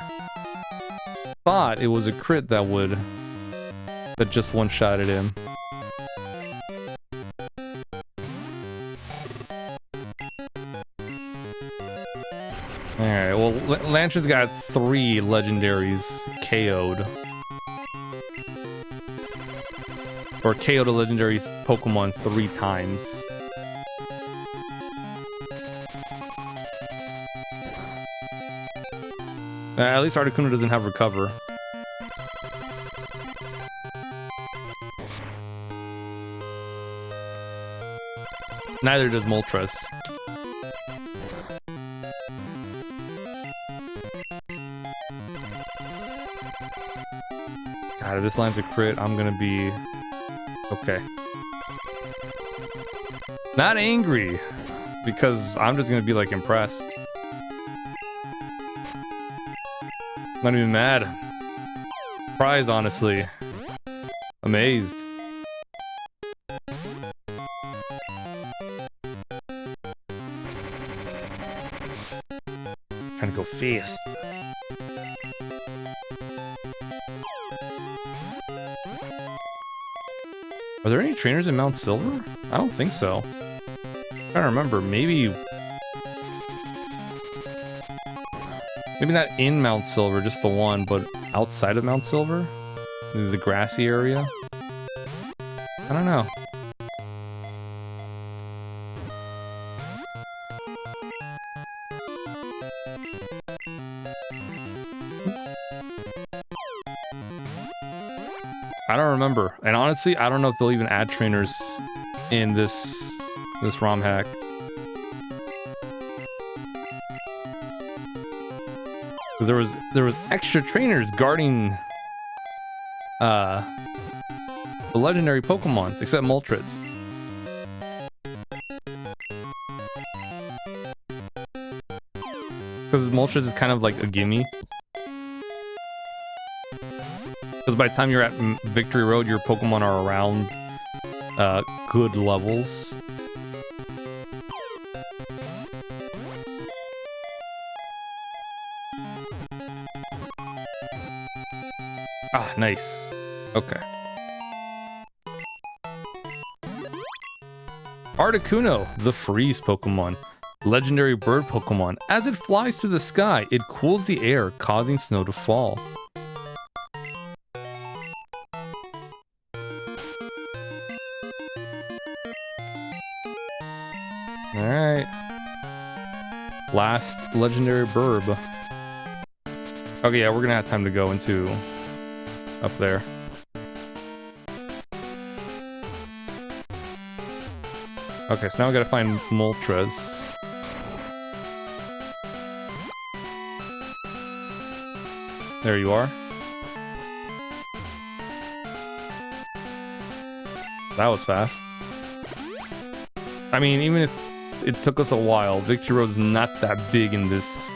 Thought it was a crit that just one-shotted him. Alright, well, Lanch's got 3 legendaries KO'd. Or KO'd a legendary Pokemon 3 times. At least Articuno doesn't have Recover. Neither does Moltres. God, if this lands a crit, I'm gonna be... Okay. Not angry, because I'm just gonna be, like, impressed. Not even mad. Surprised, honestly. Amazed. Trying to go fast. Are there any trainers in Mount Silver? I don't think so. I'm trying to remember. Maybe not in Mount Silver, just the one, but outside of Mount Silver? The grassy area? I don't know. I don't remember. And honestly, I don't know if they'll even add trainers in this ROM hack. Because there was extra trainers guarding the legendary Pokemons, except Moltres. Because Moltres is kind of like a gimme. Because by the time you're at Victory Road, your Pokemon are around good levels. Ah, nice. Okay. Articuno, the freeze Pokemon. Legendary bird Pokemon. As it flies through the sky, it cools the air, causing snow to fall. Alright. Last legendary burb. Okay, yeah, we're gonna have time to go into up there. Okay, so now we gotta find Moltres. There you are. That was fast. I mean, even if it took us a while, Victory Road's not that big in this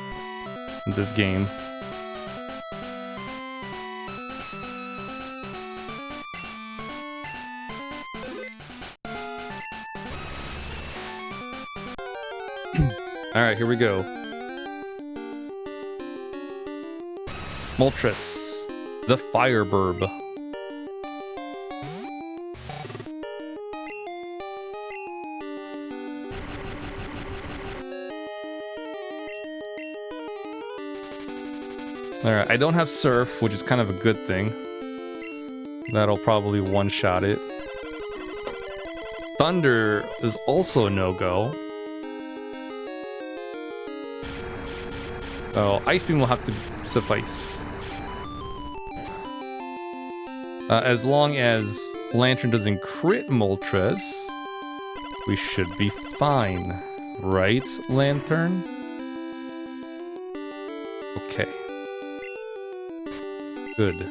game. Alright, here we go. Moltres, the Fireburb. Alright, I don't have Surf, which is kind of a good thing. That'll probably one-shot it. Thunder is also a no-go. Oh, Ice Beam will have to suffice. As long as Lantern doesn't crit Moltres, we should be fine. Right, Lantern? Okay. Good.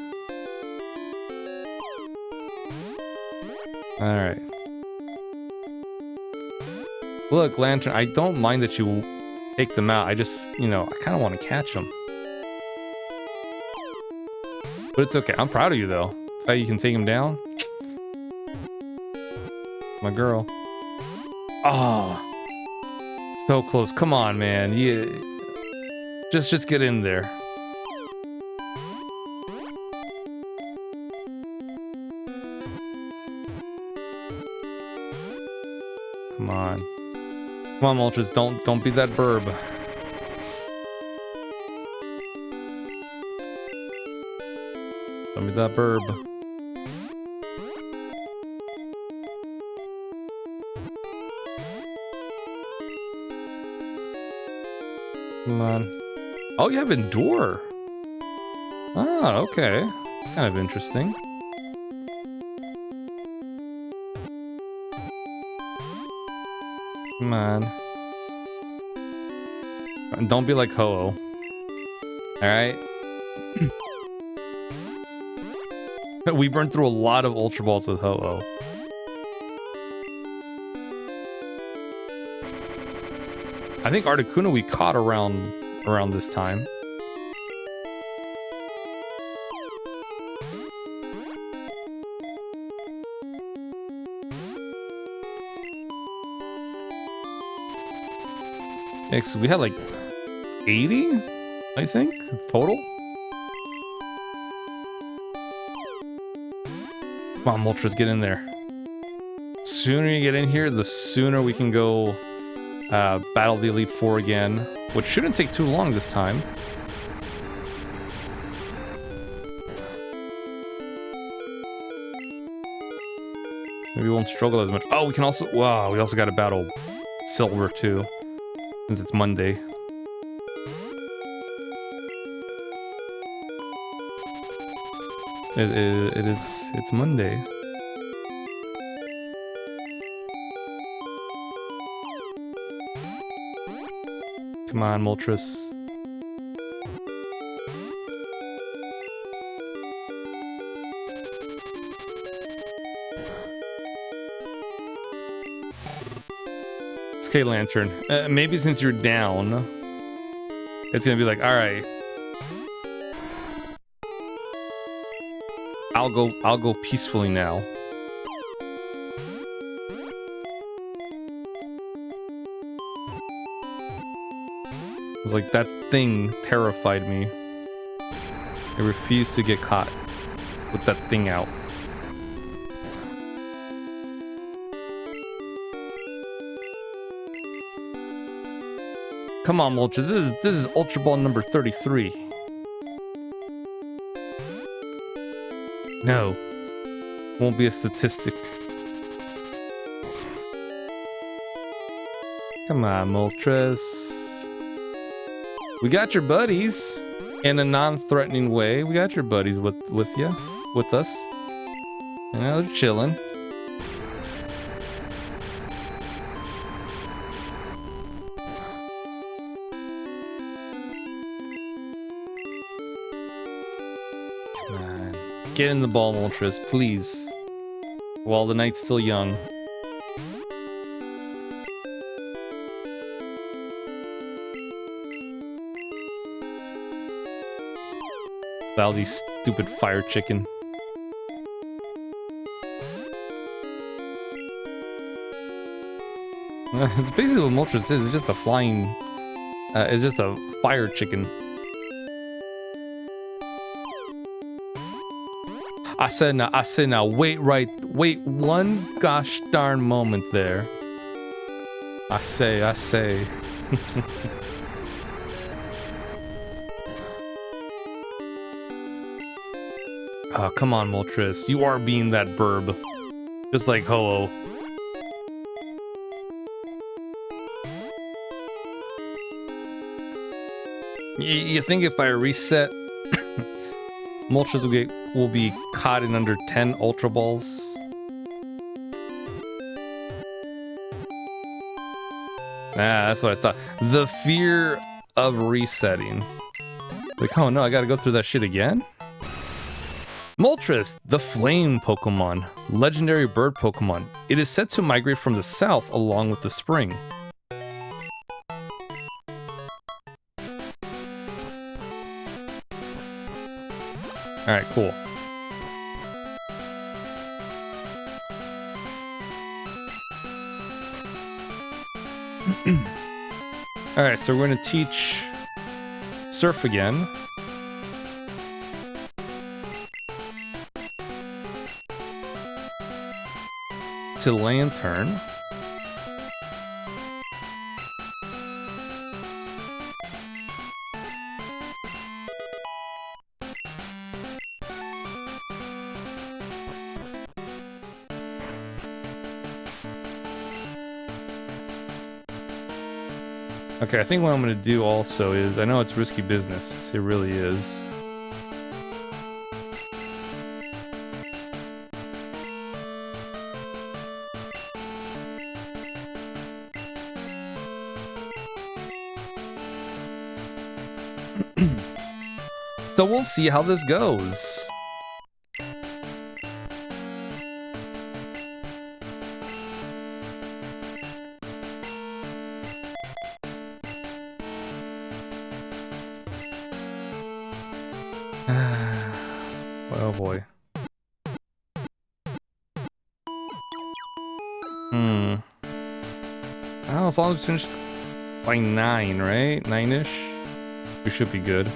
Alright. Look, Lantern, I don't mind that you take them out. I just, you know, I kind of want to catch them. But it's okay. I'm proud of you, though. How you can take him down. My girl. Oh. So close. Come on, man. Yeah. Just get in there. Come on. Come on, Moltres. Don't be that burb. Don't be that burb. Come on. Oh, you have Endure. Ah, okay. It's kind of interesting. Come on. Don't be like Ho-Oh. Alright? We burned through a lot of Ultra Balls with Ho-Oh. I think Articuno we caught around this time. Next, we had like 80, I think, total. Come on, Moltres, get in there. Sooner you get in here, the sooner we can go battle the Elite Four again, which shouldn't take too long this time. Maybe we won't struggle as much. Oh, we can also... Wow, we also got to battle Silver, too. Since it's Monday. It's Monday. Come on, Moltres. Okay, Lantern. Maybe since you're down, it's gonna be like, all right, I'll go peacefully now. It's like that thing terrified me. I refused to get caught with that thing out. Come on, Moltres. This is Ultra Ball number 33. No. Won't be a statistic. Come on, Moltres. We got your buddies in a non-threatening way. We got your buddies with you, with us. You know, they're chilling. Get in the ball, Moltres, please. While the night's still young. Valdi, stupid fire chicken. It's basically what Moltres is. It's just a flying... it's just a fire chicken. I said now, wait one gosh darn moment there. I say. Oh, come on, Moltres. You are being that burb. Just like Ho-Oh. You think if I reset, Moltres will be caught in under 10 Ultra Balls? That's what I thought. The fear of resetting. Like, oh no, I gotta go through that shit again? Moltres, the flame Pokemon. Legendary bird Pokemon. It is said to migrate from the south along with the spring. Alright, cool. Alright, so we're going to teach Surf again. To Lantern. Okay, I think what I'm going to do also is, I know it's risky business, it really is. So we'll see how this goes. oh boy. Well, as long as we finish by 9, right? 9-ish? We should be good.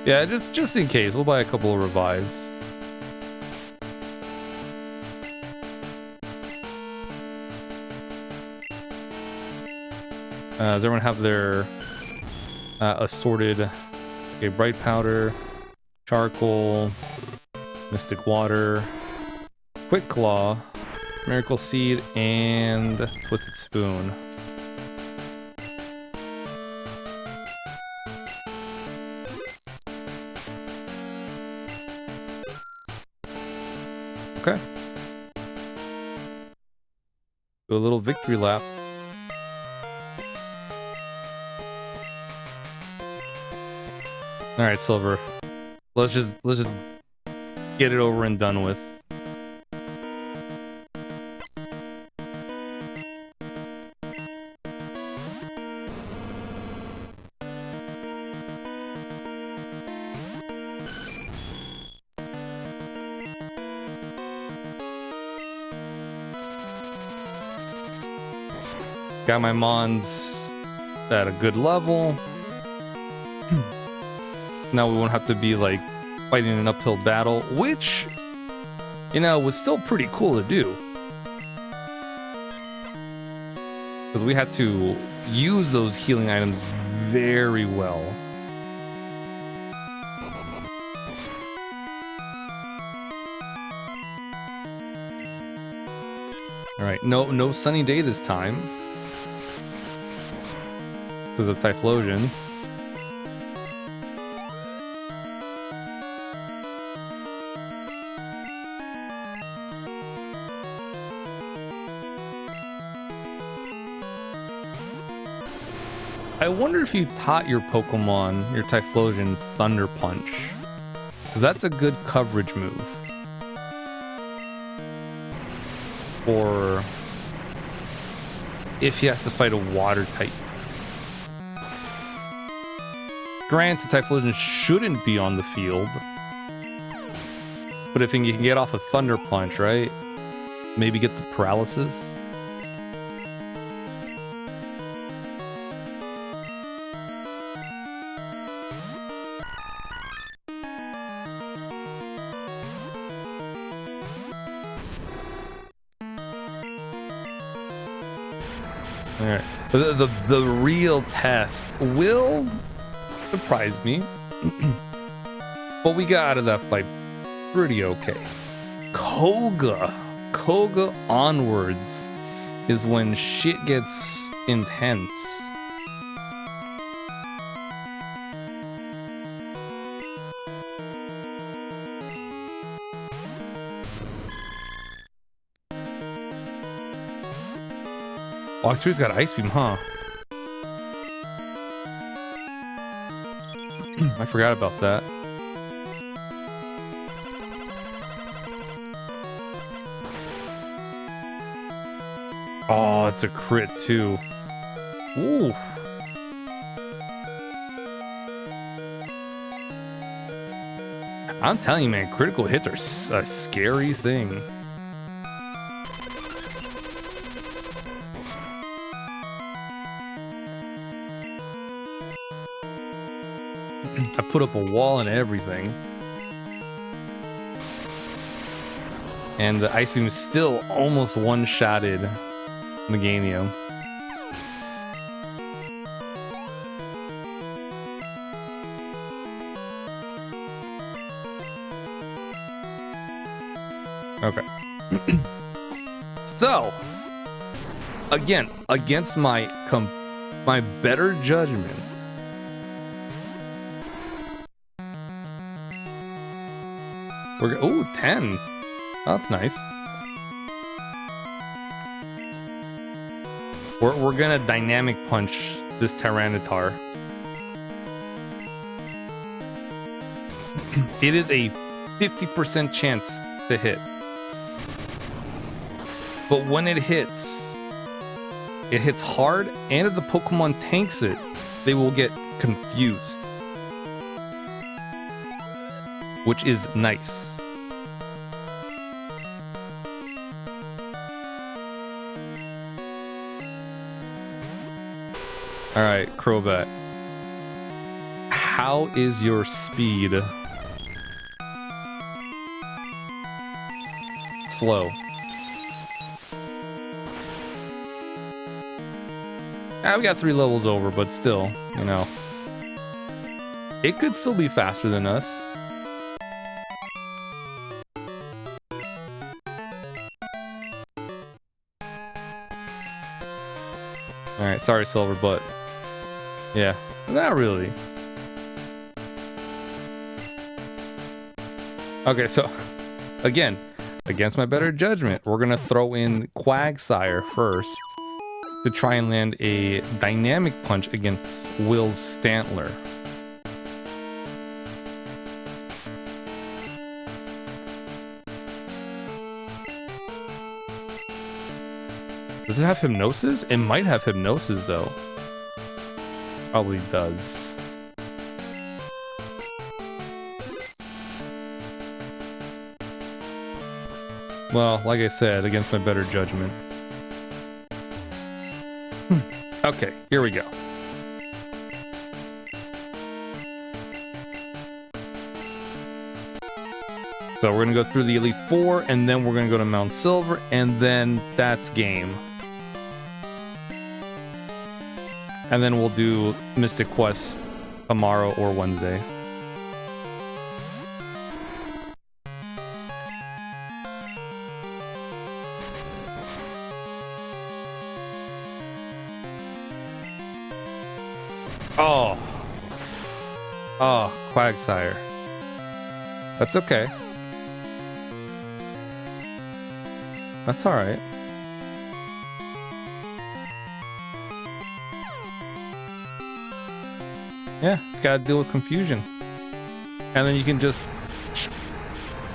Yeah, just in case, we'll buy a couple of revives. Does everyone have their assorted? Okay, bright powder, charcoal, mystic water, quick claw, miracle seed, and twisted spoon. Okay. Do a little victory lap. All right, Silver. Let's just get it over and done with. Got my Mons at a good level. Now we won't have to be like fighting an uphill battle, which, you know, was still pretty cool to do. Because we had to use those healing items very well. Alright, no sunny day this time. Because of Typhlosion. I wonder if you taught your Pokemon, your Typhlosion, Thunder Punch. Because that's a good coverage move. Or if he has to fight a water type. Granted, Typhlosion shouldn't be on the field. But if you can get off a Thunder Punch, right? Maybe get the paralysis. Alright. The real test will surprise me. But we got out of that fight pretty okay. Koga onwards is when shit gets intense. Walkthrough's got Ice Beam, huh? I forgot about that. Oh, it's a crit too. Ooh. I'm telling you, man, critical hits are a scary thing. I put up a wall and everything. And the Ice Beam is still almost one-shotted Meganium. Okay. So, again, against my better judgment, ooh, 10. That's nice. We're gonna dynamic punch this Tyranitar. It is a 50% chance to hit. But when it hits hard, and as the Pokemon tanks it, they will get confused. Which is nice. Alright, Crobat. How is your speed? Slow. We got 3 levels over, but still, you know. It could still be faster than us. Alright, sorry, Silver, but... yeah, not really. Okay, so... again, against my better judgment, we're gonna throw in Quagsire first to try and land a dynamic punch against Will's Stantler. Does it have Hypnosis? It might have Hypnosis, though. Probably does. Well, like I said, against my better judgment. Okay, here we go. So we're gonna go through the Elite Four, and then we're gonna go to Mount Silver, and then that's game. And then we'll do Mystic Quest tomorrow or Wednesday. Oh. Oh, Quagsire. That's okay. That's alright. Yeah, it's gotta deal with confusion. And then you can just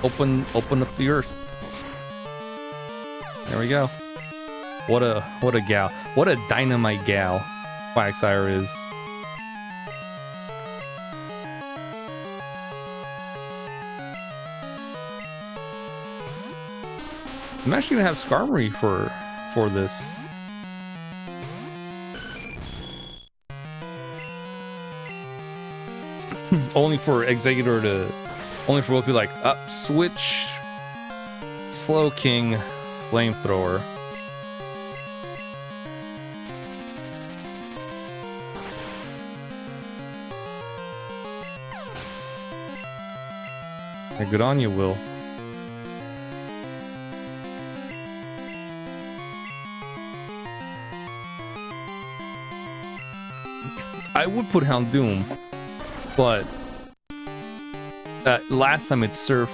open up the earth. There we go. What a gal. What a dynamite gal Quagsire is. I'm actually gonna have Skarmory for this. Only for Executor to, only for Will to be like, up, switch, Slow King, Flamethrower. Yeah, good on you, Will. I would put Houndoom, but last time it Surf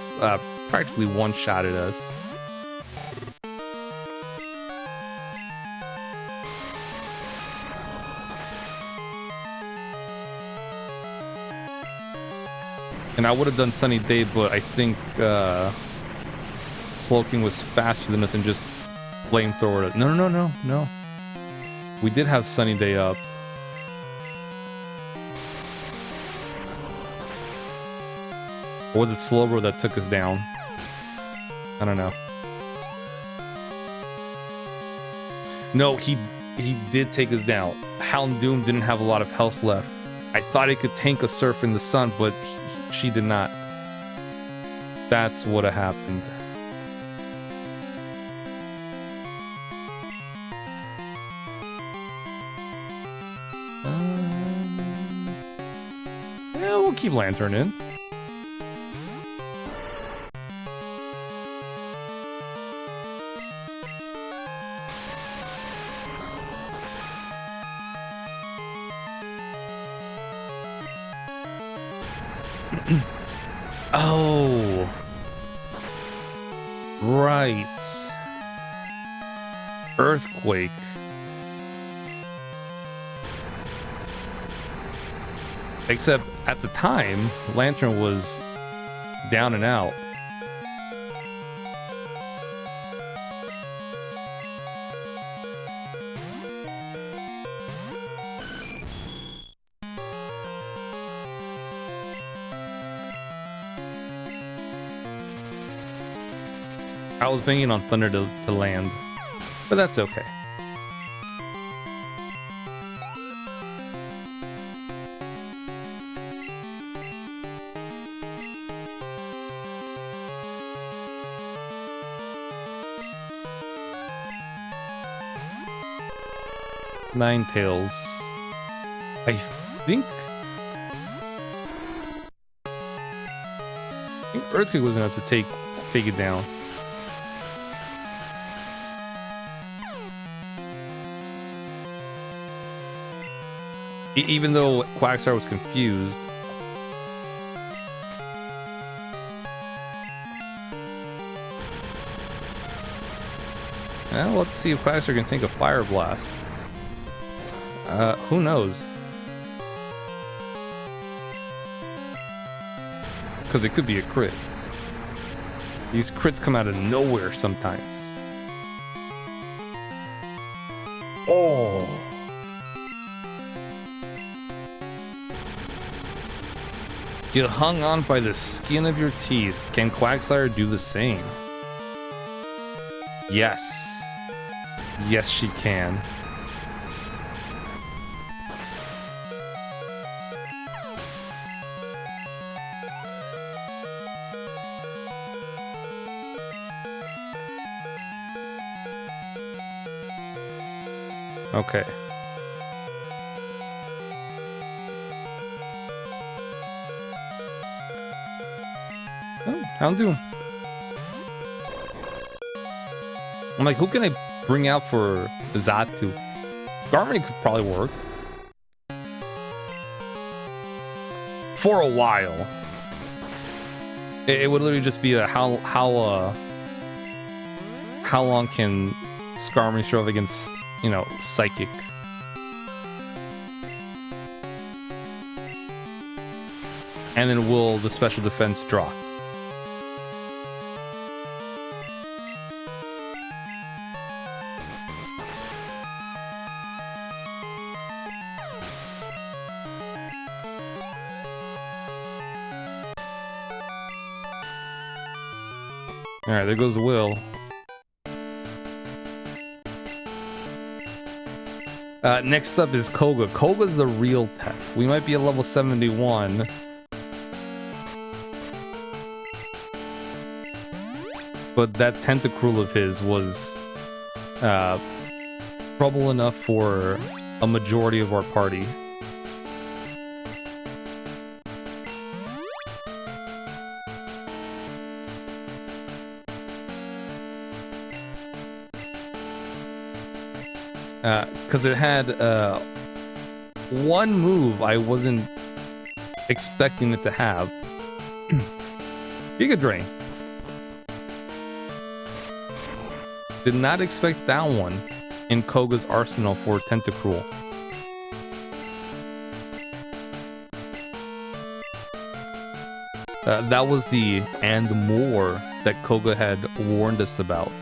practically one-shotted us. And I would have done Sunny Day, but I think Slowking was faster than us and just Flamethrower. No. We did have Sunny Day up. Or was it Slowbro that took us down? I don't know. No, he did take us down. Houndoom didn't have a lot of health left. I thought it could tank a Surf in the sun, but she did not. That's what happened. Yeah, we'll keep Lantern in. Oh, right. Earthquake. Except at the time, Lantern was down and out. I was banging on Thunder to land, but that's okay. Ninetales. I think Earthquake was enough to take it down. Even though Quagsire was confused. Well, let's see if Quagsire can take a Fire Blast. Who knows? Because it could be a crit. These crits come out of nowhere sometimes. Oh. You hung on by the skin of your teeth. Can Quagsire do the same? Yes. Yes, she can. Okay. Oh, Houndoom. I'm like, who can I bring out for Xatu? Garmony could probably work. For a while. It would literally just be a how long can Skarmory struggle against, you know, Psychic? And then will the special defense drop? Alright, there goes Will. Next up is Koga. Koga's the real test. We might be at level 71. But that Tentacruel of his was trouble enough for a majority of our party. Because it had one move I wasn't expecting it to have. Giga Drain. Did not expect that one in Koga's arsenal for Tentacruel. That was the and more that Koga had warned us about.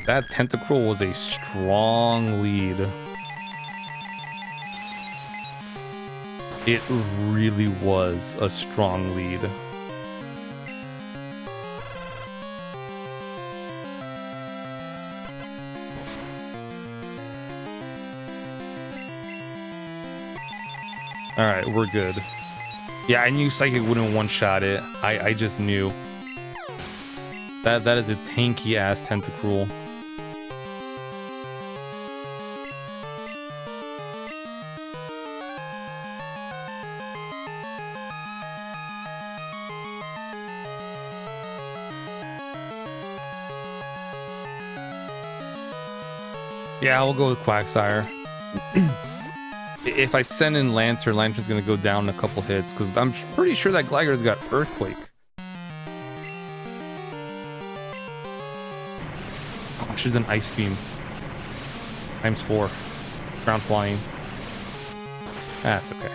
That Tentacruel was a strong lead. It really was a strong lead. Alright, we're good. Yeah, I knew Psychic wouldn't one-shot it. I just knew. That is a tanky-ass Tentacruel. Yeah, we'll go with Quagsire. If I send in Lantern, Lantern's gonna go down a couple hits, because I'm pretty sure that Gligar's got Earthquake. Oh, I should've done Ice Beam. ×4. Ground flying. That's okay.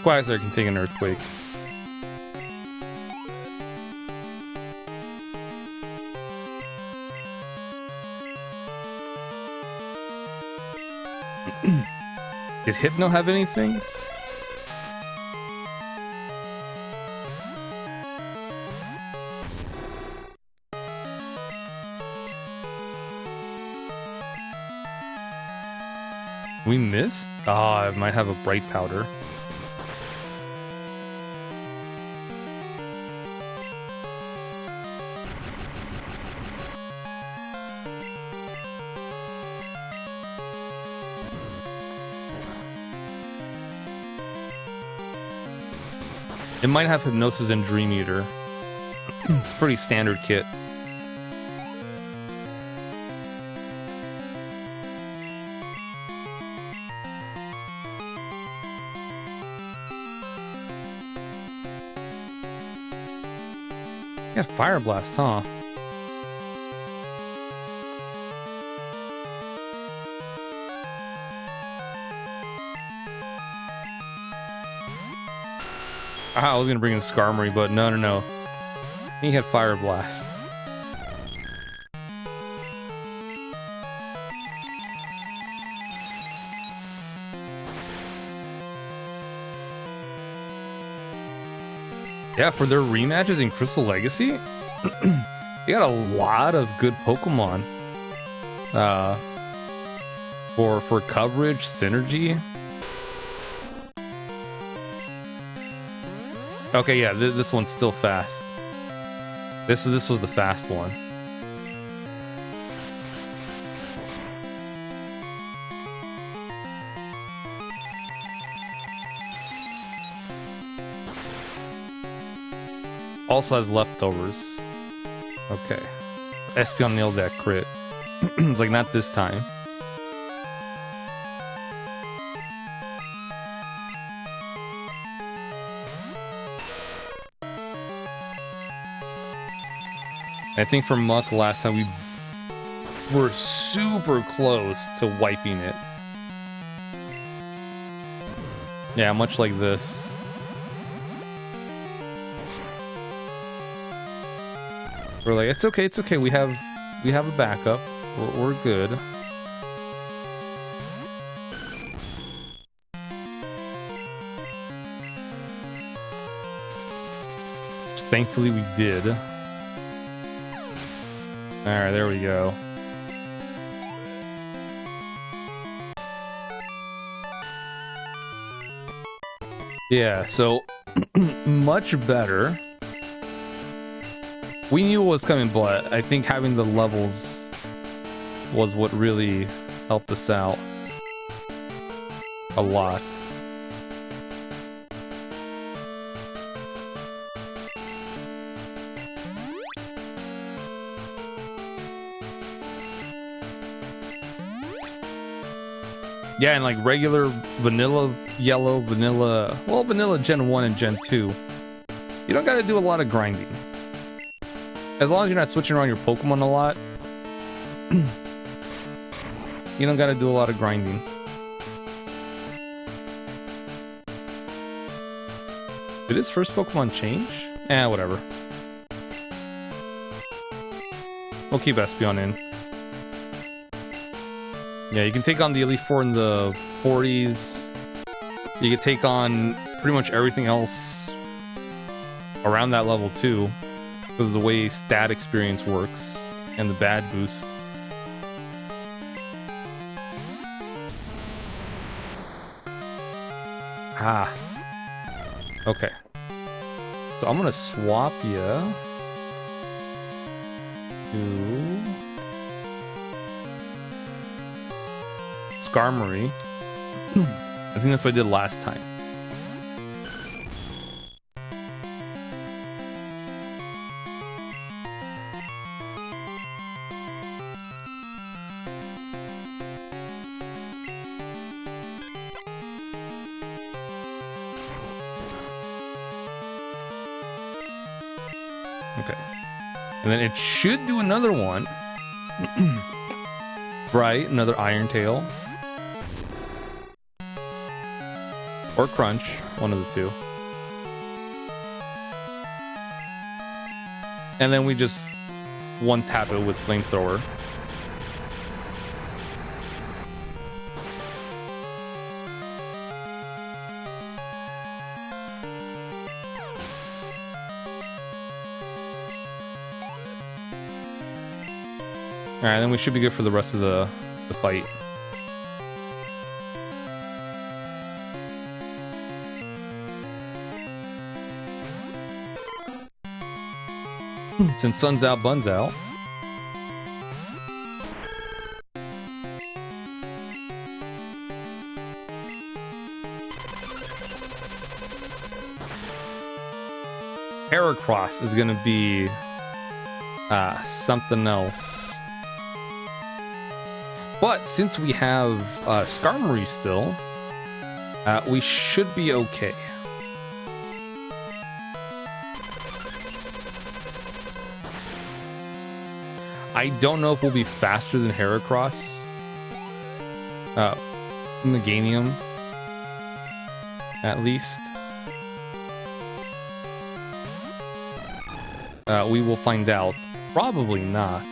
Quasar can take an earthquake. Did Hypno have anything? We missed? Ah, I might have a bright powder. It might have Hypnosis and Dream Eater. It's a pretty standard kit. Yeah, Fire Blast, huh? I was gonna bring in Skarmory, but no. He had Fire Blast. Yeah, for their rematches in Crystal Legacy, they got a lot of good Pokemon. For coverage, synergy. Okay, yeah, this one's still fast. This was the fast one. Also has leftovers. Okay. Espeon nailed that crit. It's like, not this time. I think for Muck last time we were super close to wiping it. Yeah, much like this. We're like, it's okay. We have a backup. We're good. Which thankfully we did. Alright, there we go. Yeah, so much better. We knew what was coming, but I think having the levels was what really helped us out a lot. Yeah, and like regular vanilla yellow, vanilla Gen 1 and Gen 2, you don't gotta do a lot of grinding. As long as you're not switching around your Pokemon a lot, you don't gotta do a lot of grinding. Did his first Pokemon change? Whatever. We'll keep Espeon in. Yeah, you can take on the Elite Four in the 40s. You can take on pretty much everything else around that level too, because of the way stat experience works and the bad boost. Ah. Okay. So I'm gonna swap you to Skarmory. I think that's what I did last time. Okay. And then it should do another one. Right, another Iron Tail. Or Crunch, one of the two. And then we just one tap it with Flamethrower. Alright, then we should be good for the rest of the fight. Since sun's out, bun's out. Heracross is gonna be something else. But since we have Skarmory still, we should be okay. I don't know if we'll be faster than Heracross. Meganium, at least. We will find out. Probably not.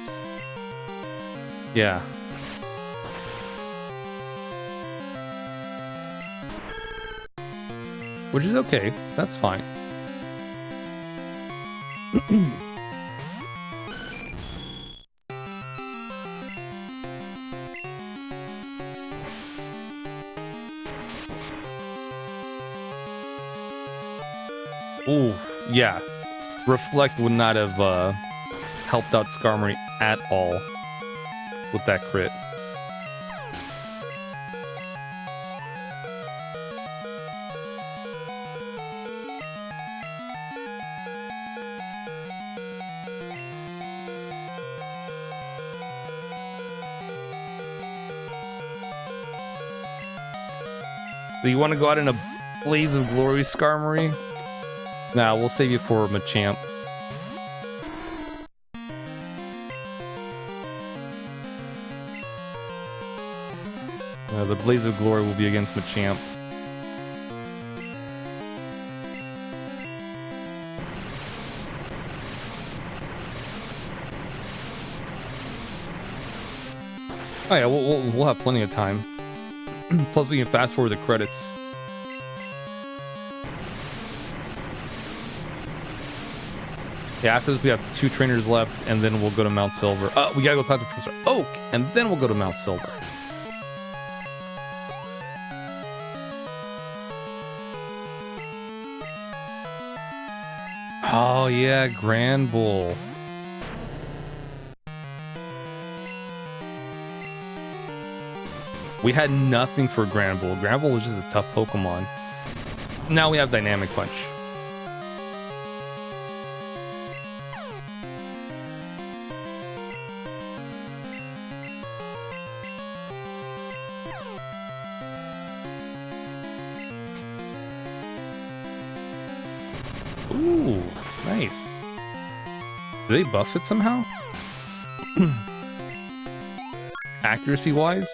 Yeah. Which is okay. That's fine. Ooh, yeah. Reflect would not have helped out Skarmory at all with that crit. So you want to go out in a blaze of glory, Skarmory? Nah, we'll save you for Machamp. The blaze of glory will be against Machamp. Oh yeah, we'll have plenty of time. Plus we can fast forward the credits. Yeah, after this we have 2 trainers left, and then we'll go to Mount Silver. We gotta go talk to Professor Oak, and then we'll go to Mount Silver. Oh yeah, Granbull. We had nothing for Granbull. Granbull was just a tough Pokemon. Now we have Dynamic Punch. Ooh, nice. Do they buff it somehow? Accuracy-wise?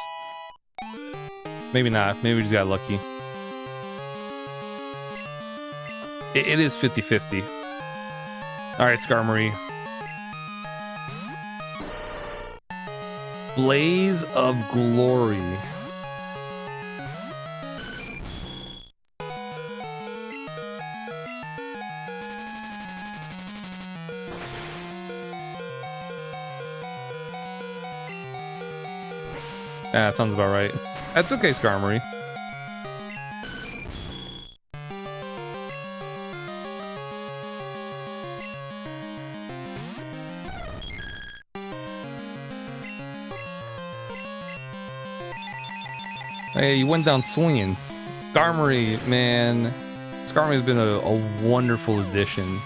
Maybe not. Maybe we just got lucky. It is 50-50. Alright, Skarmory. Blaze of Glory. Yeah, that sounds about right. That's okay, Skarmory. Hey, you went down swinging. Skarmory, man. Skarmory has been a wonderful addition.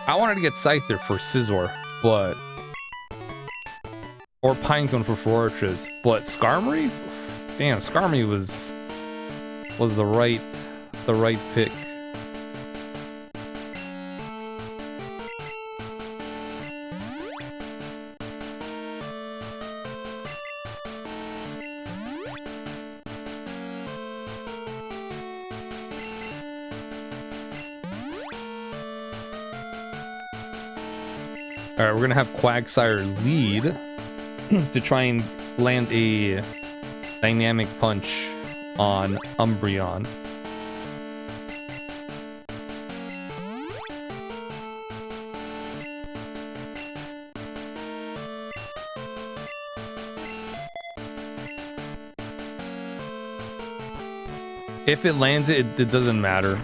I wanted to get Scyther for Scizor, but... Or Pinecone for Fortress, but Skarmory? Damn, Skarmory was... was the right pick. All right, we're gonna have Quagsire lead to try and land a dynamic punch on Umbreon. If it lands it doesn't matter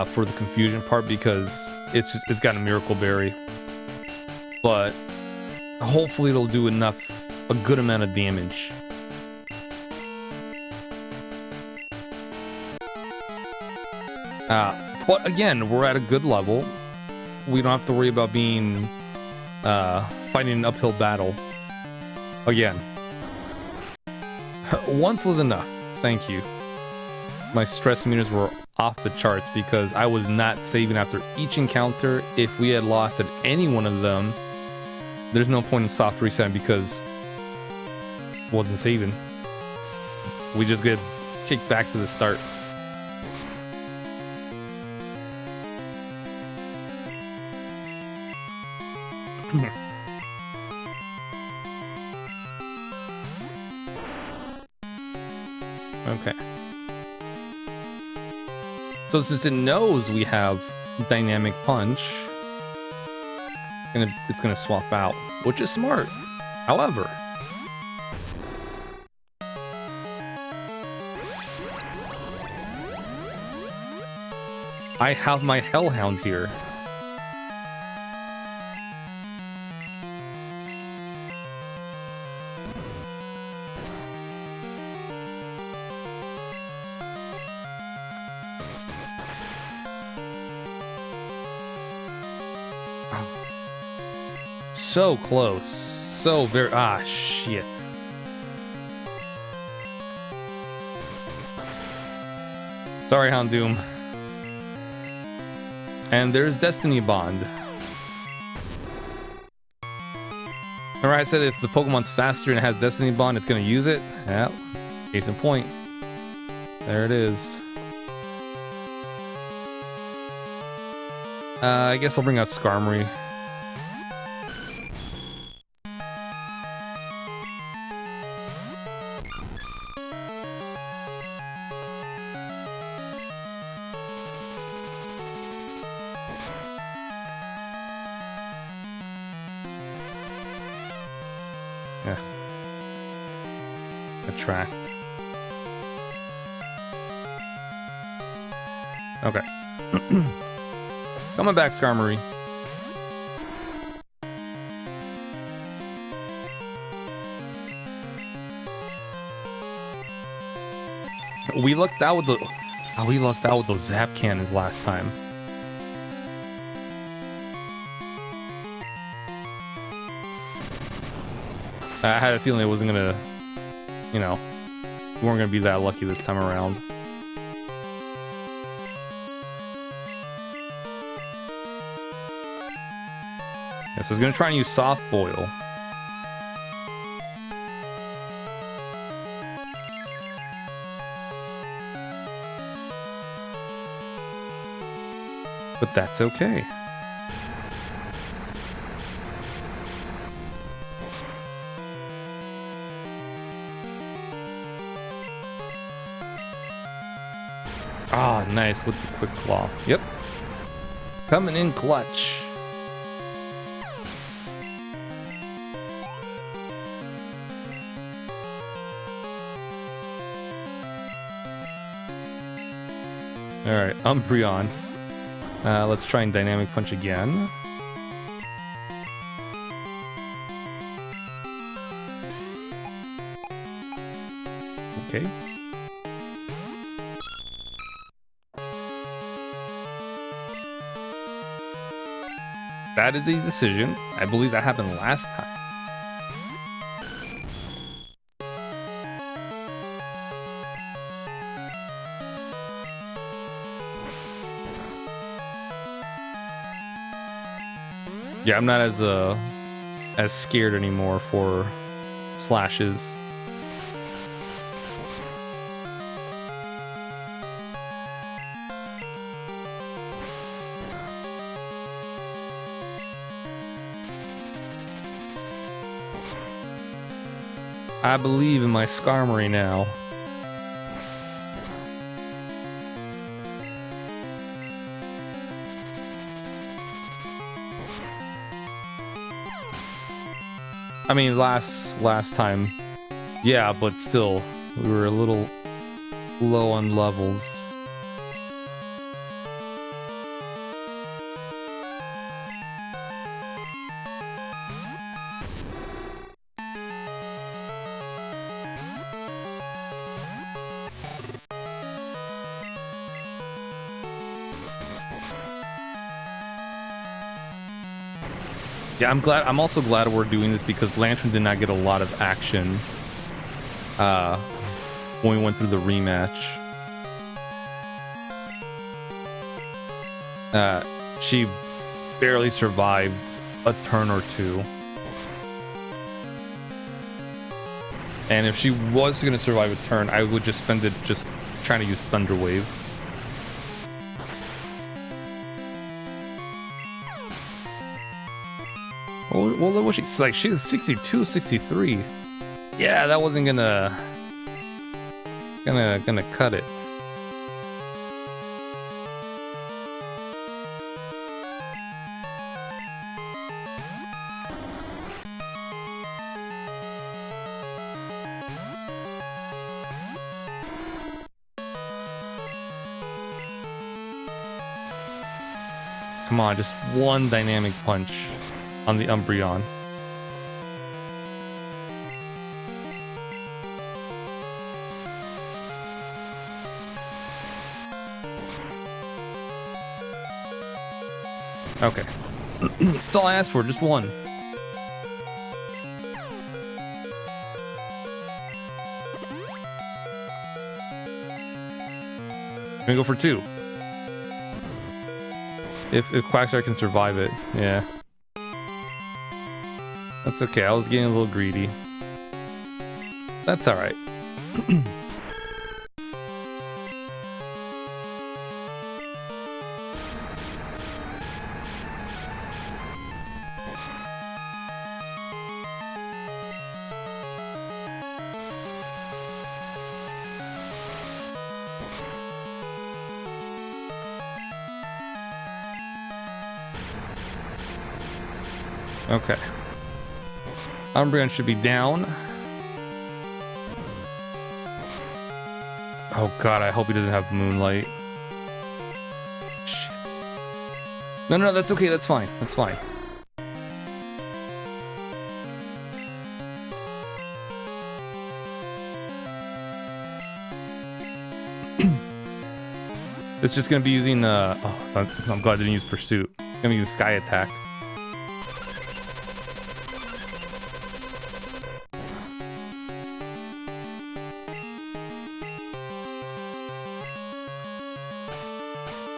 for the confusion part because it's got a Miracle Berry. But hopefully it'll do a good amount of damage. But again, we're at a good level. We don't have to worry about being fighting an uphill battle. Again. Once was enough. Thank you. My stress meters were off the charts because I was not saving after each encounter. If we had lost at any one of them, there's no point in soft resetting because I wasn't saving. We just get kicked back to the start. Okay. So since it knows we have Dynamic Punch, it's gonna swap out, which is smart. However, I have my Hellhound here. So close. So very... Ah, shit. Sorry, Houndoom. And there's Destiny Bond. Remember I said if the Pokemon's faster and it has Destiny Bond, it's going to use it? Yeah. Case in point. There it is. I guess I'll bring out Skarmory. Track. Okay. Coming back, Skarmory. We lucked out with those Zap Cannons last time. I had a feeling it wasn't gonna, you know, we weren't gonna be that lucky this time around. Yeah, so it's gonna try and use Soft Boil. But that's okay. Ah, nice with the Quick Claw. Yep. Coming in clutch. Alright, Umbreon. Let's try and Dynamic Punch again. Okay. That is a decision. I believe that happened last time. Yeah, I'm not as scared anymore for slashes. I believe in my Skarmory now. I mean, last time, yeah, but still, we were a little low on levels. Yeah, I'm also glad we're doing this because Lantern did not get a lot of action when we went through the rematch. She barely survived a turn or two. And if she was going to survive a turn, I would just spend it just trying to use Thunder Wave. What level was she? Like, she's 62, 63. Yeah, that wasn't gonna cut it. Come on, just one dynamic punch on the Umbreon. Okay. That's all I asked for, just one. I'm gonna go for two. If Quagsire can survive it, yeah. That's okay, I was getting a little greedy. That's alright. Okay. Umbreon should be down. Oh god, I hope he doesn't have Moonlight. Shit. No, that's okay, that's fine. That's fine. It's just gonna be using oh, I'm glad I didn't use Pursuit. I'm gonna use Sky Attack.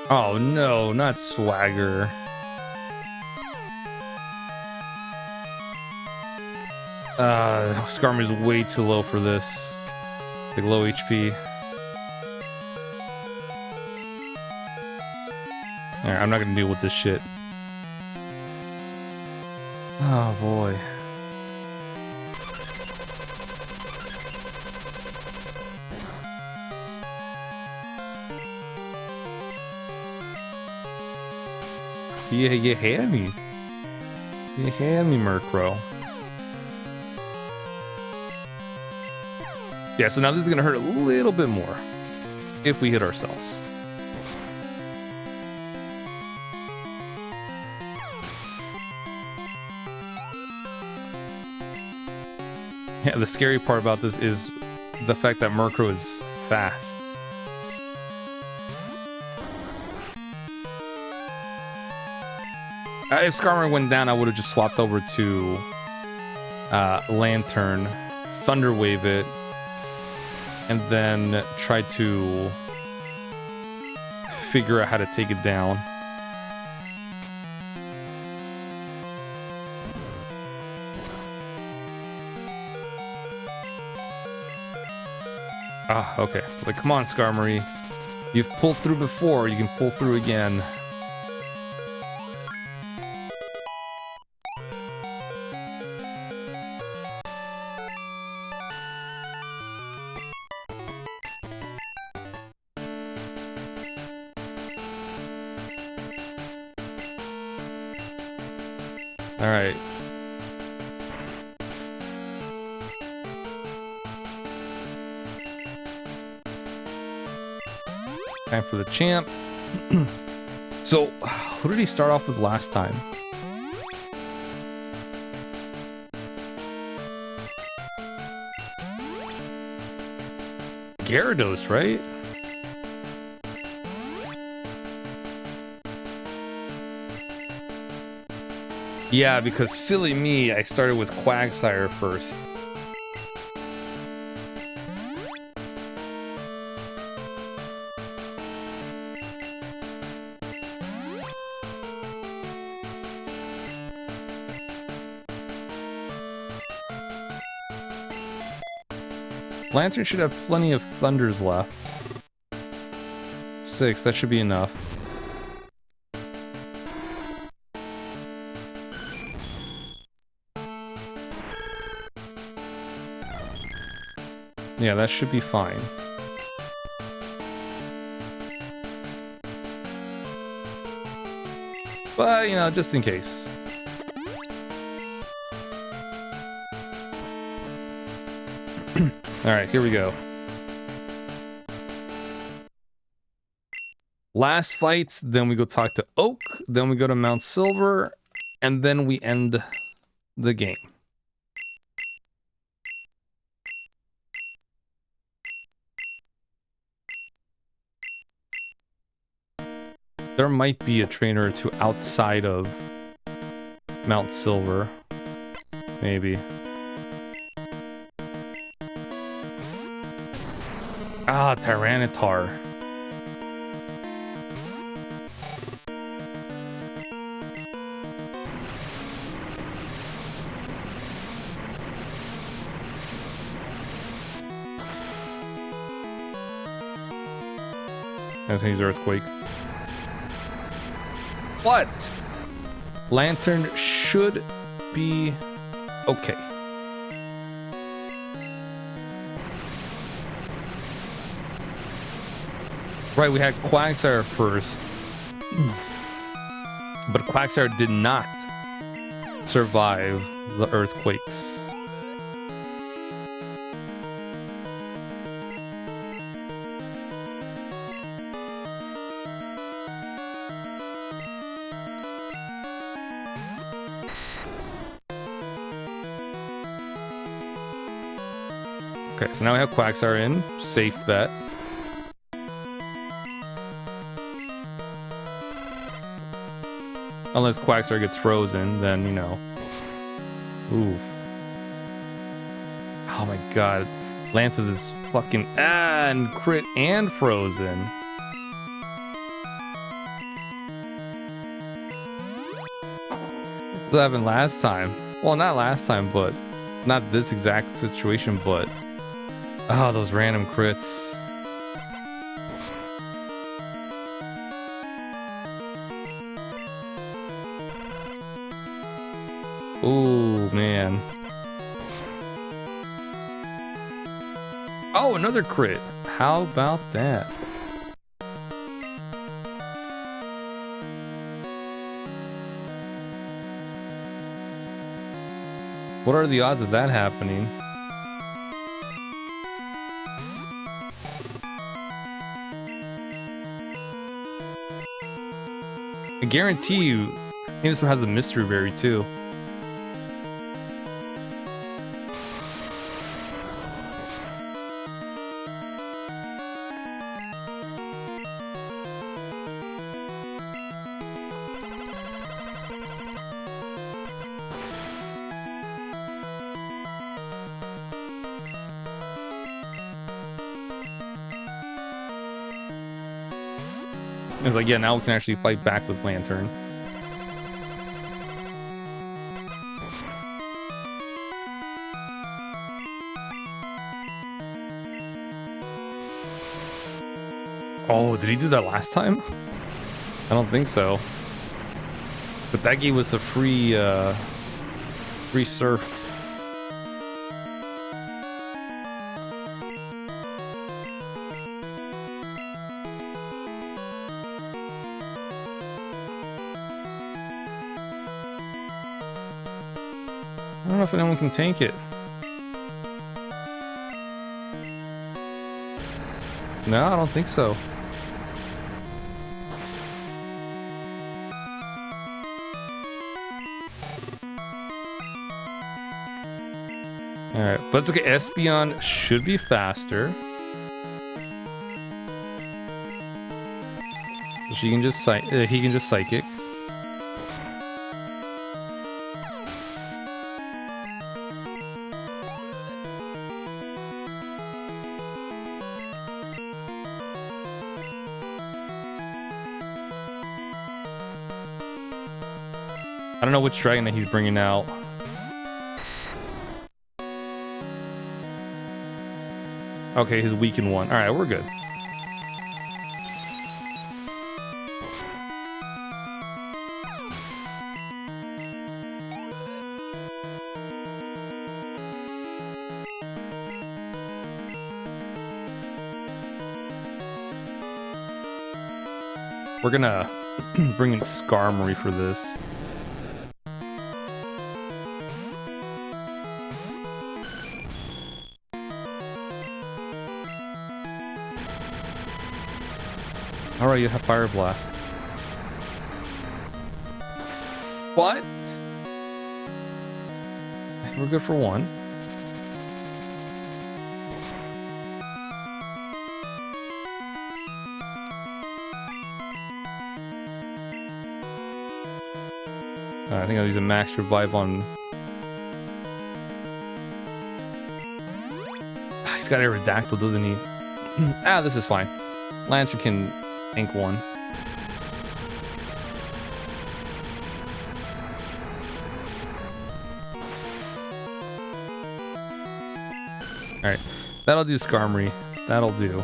Oh no, not Swagger. Skarmory's way too low for this. Like low HP. Alright, I'm not gonna deal with this shit. Oh boy. Yeah, you had me. You had me, Murkrow. Yeah, so now this is gonna hurt a little bit more if we hit ourselves. Yeah, the scary part about this is the fact that Murkrow is fast. If Skarmory went down, I would have just swapped over to Lantern, Thunder Wave it, and then try to figure out how to take it down. Ah, okay. Like, come on, Skarmory. You've pulled through before, you can pull through again. All right. Time for the champ. So, who did he start off with last time? Gyarados, right? Yeah, because silly me, I started with Quagsire first. Lanturn should have plenty of Thunders left. 6, that should be enough. Yeah, that should be fine. But, you know, just in case. Alright, here we go. Last fight, then we go talk to Oak, then we go to Mount Silver, and then we end the game. There might be a trainer or two outside of Mount Silver. Maybe. Ah, Tyranitar. That's his Earthquake. What? Lanturn should be okay. Right, we had Quagsire first. But Quagsire did not survive the earthquakes. Okay, so now we have Quagsire in. Safe bet. Unless Quagsire gets frozen, then, you know. Ooh. Oh my god. Lances is fucking... Ah, and crit and frozen. That happened last time. Well, not last time, but... Not this exact situation, but... Oh, those random crits. Ooh, man. Oh, another crit. How about that? What are the odds of that happening? I guarantee you, I think this one has the mystery berry too. It's like, yeah, now we can actually fight back with Lanturn. Oh, did he do that last time? I don't think so. But that gave us a free surf. I don't know if anyone can tank it. No, I don't think so. Alright, but it's okay. Espeon should be faster. So she can just he can just psychic. I don't know which dragon that he's bringing out. Okay, he's weakened one. All right, we're good. We're gonna bring in Skarmory for this. Alright, you have Fire Blast. What? We're good for one. I think I'll use a max revive on... He's got Aerodactyl, doesn't he? This is fine. Lancer can ink one. Alright, that'll do Skarmory. That'll do.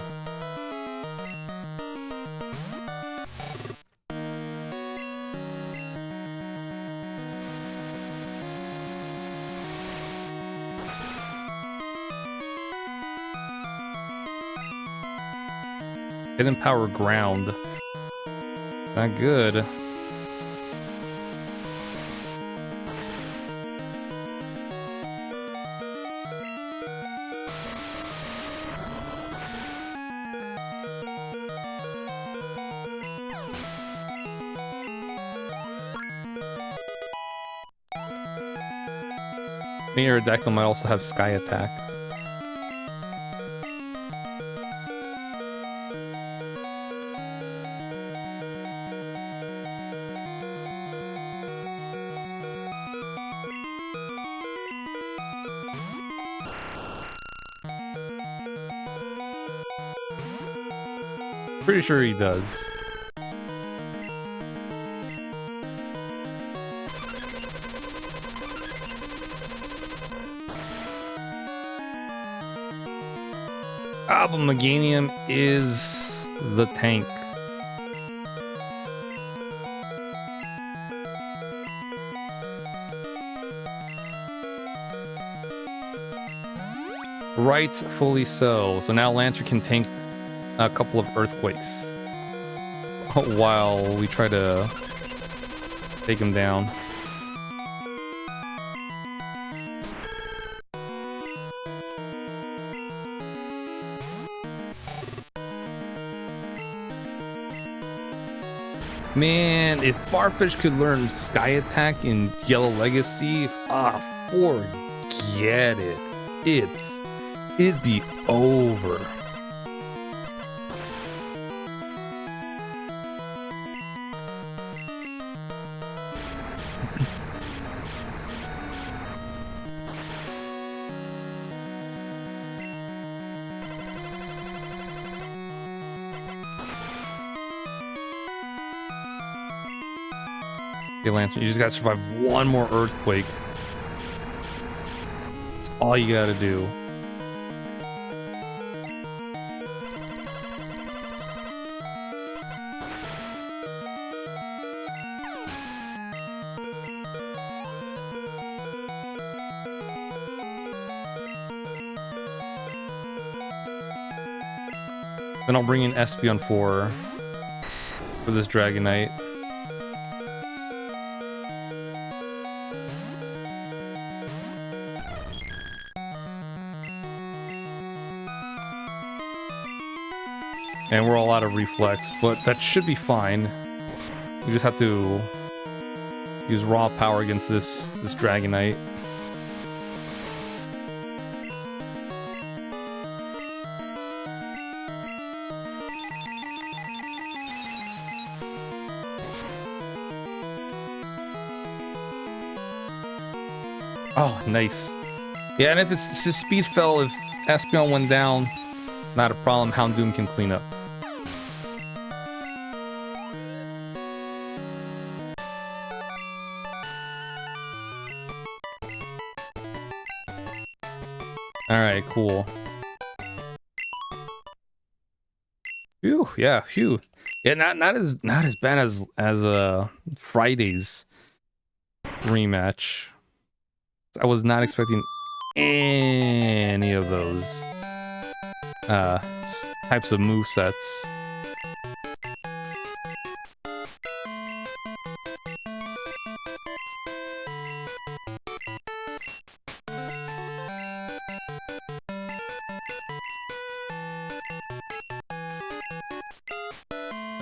Hidden Power Ground. Not good. Maybe Aerodactyl might also have Sky Attack. Pretty sure he does. But Meganium is the tank. Rightfully so. So now Lancer can tank a couple of earthquakes while we try to take him down. Man, if Farfetch could learn Sky Attack in Yellow Legacy, forget it. It'd be over. Okay, Lancer, you just gotta survive one more earthquake. That's all you gotta do. Then I'll bring in Espeon for this Dragonite. And we're all out of reflex, but that should be fine. We just have to use raw power against this Dragonite. Oh, nice. Yeah, and if it's his speed fell, if Espeon went down, not a problem. Houndoom can clean up. Alright, cool. Phew, yeah, phew. Yeah, not as bad as Friday's rematch. I was not expecting any of those types of movesets.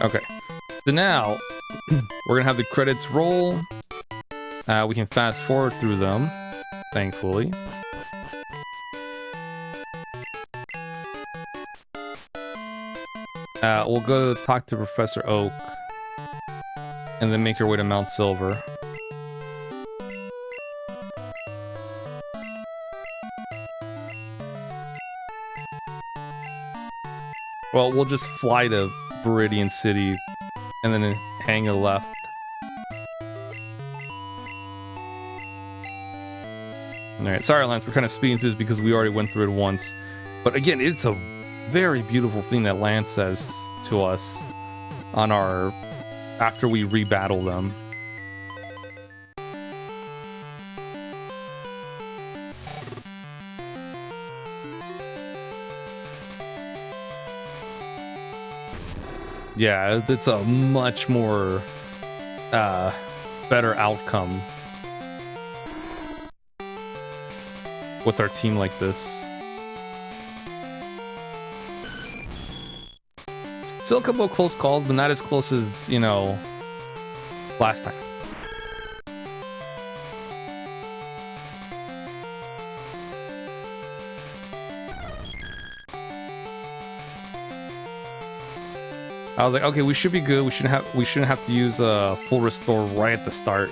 Okay, so now we're gonna have the credits roll. We can fast forward through them, thankfully. We'll go talk to Professor Oak and then make our way to Mount Silver. Well, we'll just fly to Viridian City and then hang a left. Alright, sorry Lance, we're kind of speeding through this because we already went through it once. But again, it's a very beautiful thing that Lance says to us on our... after we rebattle them. Yeah, it's a much more better outcome with our team like this. Still a couple of close calls, but not as close as, you know, last time. I was like, okay, we should be good. We shouldn't have to use a full restore right at the start.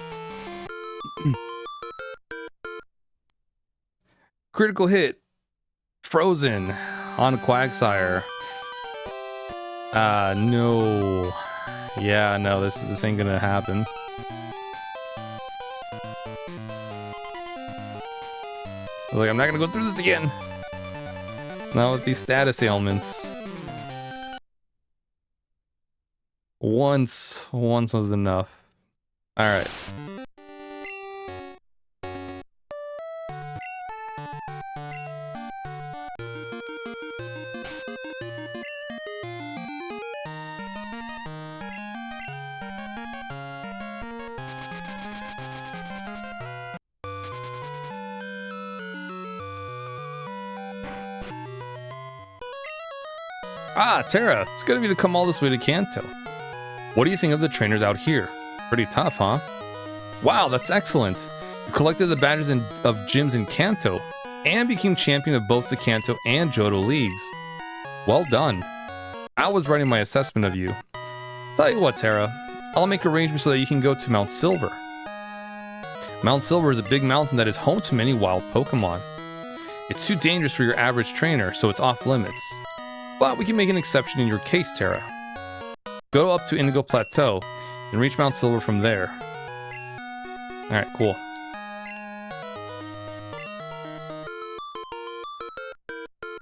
Critical hit. Frozen on Quagsire. No. Yeah, no, this ain't gonna happen. I was like, I'm not gonna go through this again. Not with these status ailments. Once was enough. Alright. Ah, Terra, it's good of you to come all this way to Kanto. What do you think of the trainers out here? Pretty tough, huh? Wow, that's excellent. You collected the badges of gyms in Kanto and became champion of both the Kanto and Johto leagues. Well done. I was writing my assessment of you. Tell you what, Terra, I'll make arrangements so that you can go to Mount Silver. Mount Silver is a big mountain that is home to many wild Pokemon. It's too dangerous for your average trainer, so it's off limits. But we can make an exception in your case, Terra. Go up to Indigo Plateau and reach Mount Silver from there. Alright, cool.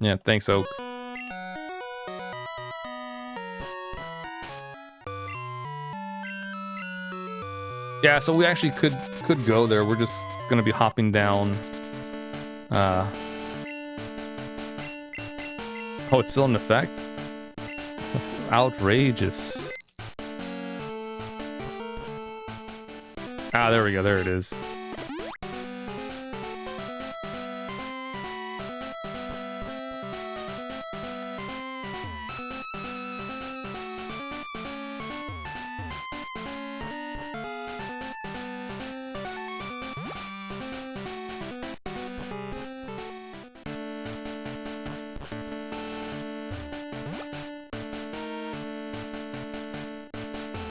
Yeah, thanks, Oak. Yeah, so we actually could go there. We're just gonna be hopping down. Oh, it's still in effect? outrageous. Ah, there we go. There it is.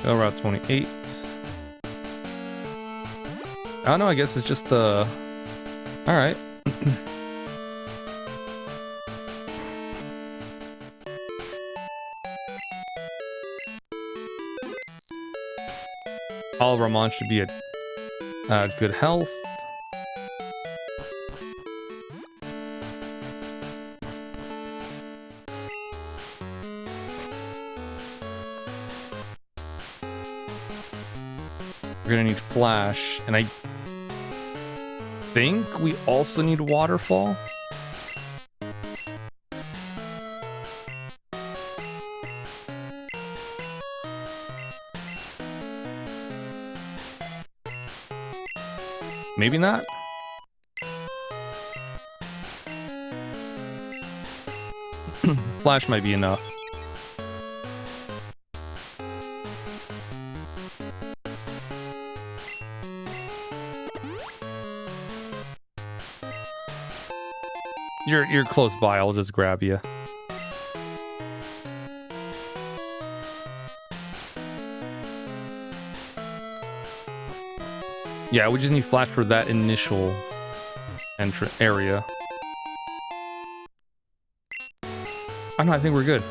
Go Route 28. Oh no, I guess it's just the... Alright. All of our mons should be at good health. We're gonna need flash, and I think we also need waterfall. Maybe not. Flash might be enough. You're close by, I'll just grab you. Yeah, we just need flash for that initial area. Oh no, I think we're good.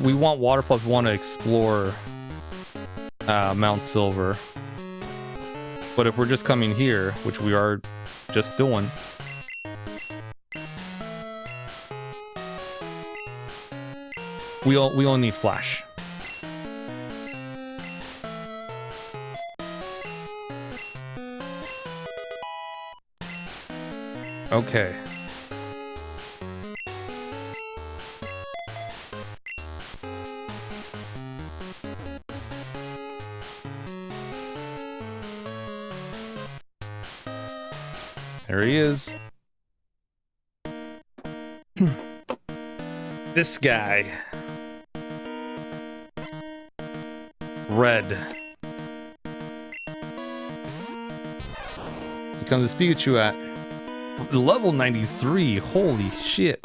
We want waterfall if we want to explore Mount Silver. But if we're just coming here, which we are just doing, we all need flash. Okay. There he is. This guy. Red. Here comes this Pikachu at level 93. Holy shit.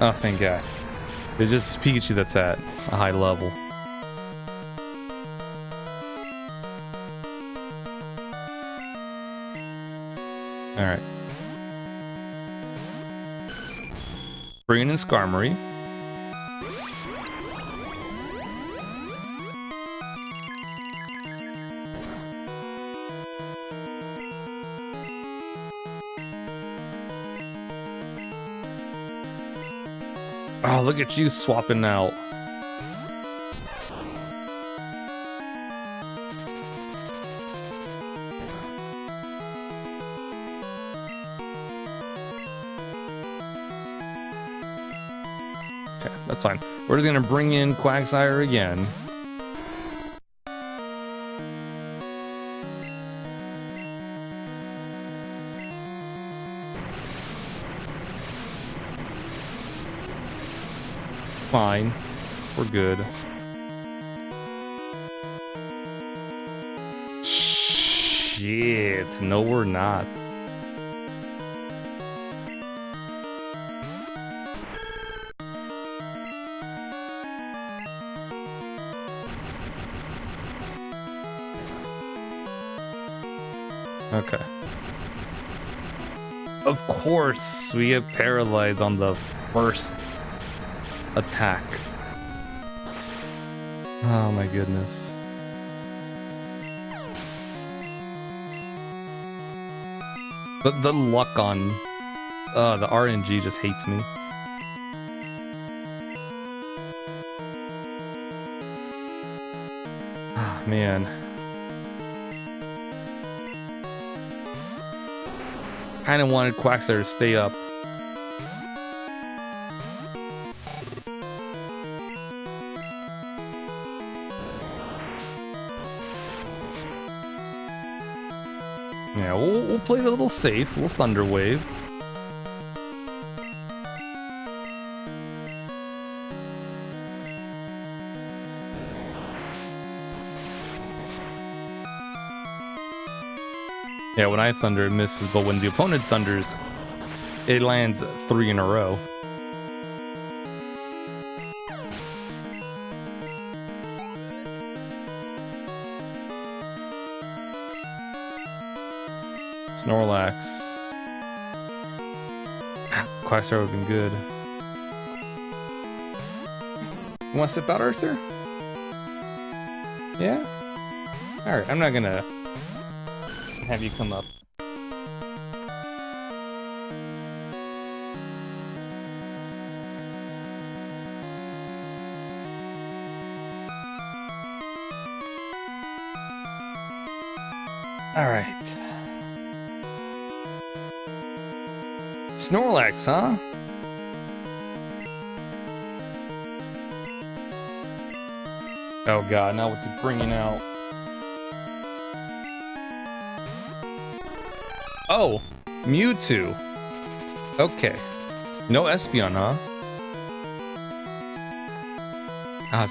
Oh, thank God. It's just Pikachu that's at a high level. Alright. Bringing in Skarmory. Oh, look at you swapping out. Okay, that's fine. We're just gonna bring in Quagsire again. Fine. We're good. Shit. No, we're not. Okay. Of course, we get paralyzed on the first attack. Oh my goodness. The luck on the RNG just hates me. Ah, man. kind of wanted Quagsire to stay up. Yeah, we'll play it a little safe. We'll Thunder Wave. Yeah, when I thunder, it misses, but when the opponent thunders, it lands 3 in a row. Snorlax. Quagsire would have been good. You want to step out, Arthur? Yeah? Alright, I'm not gonna have you come up. Alright. Snorlax, huh? Oh god, now what's he bringing out? Oh, Mewtwo. Okay. No Espeon, huh? Ah,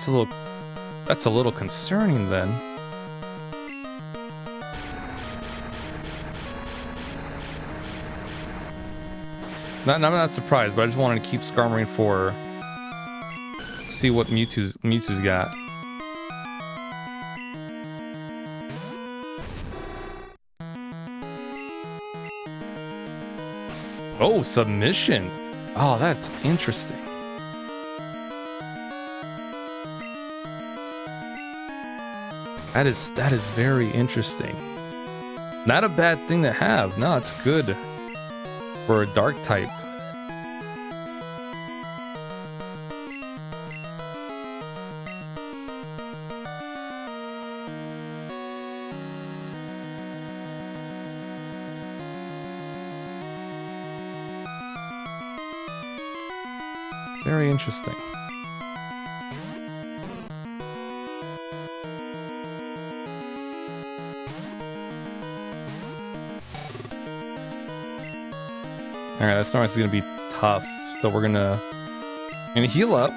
that's a little concerning then. I'm not surprised, but I just wanted to keep Skarmory for see what Mewtwo's got. Oh, submission. Oh, that's interesting. That is very interesting. Not a bad thing to have. No, it's good for a dark type. Very interesting. All right, that Snorlax is gonna be tough, so we're gonna heal up.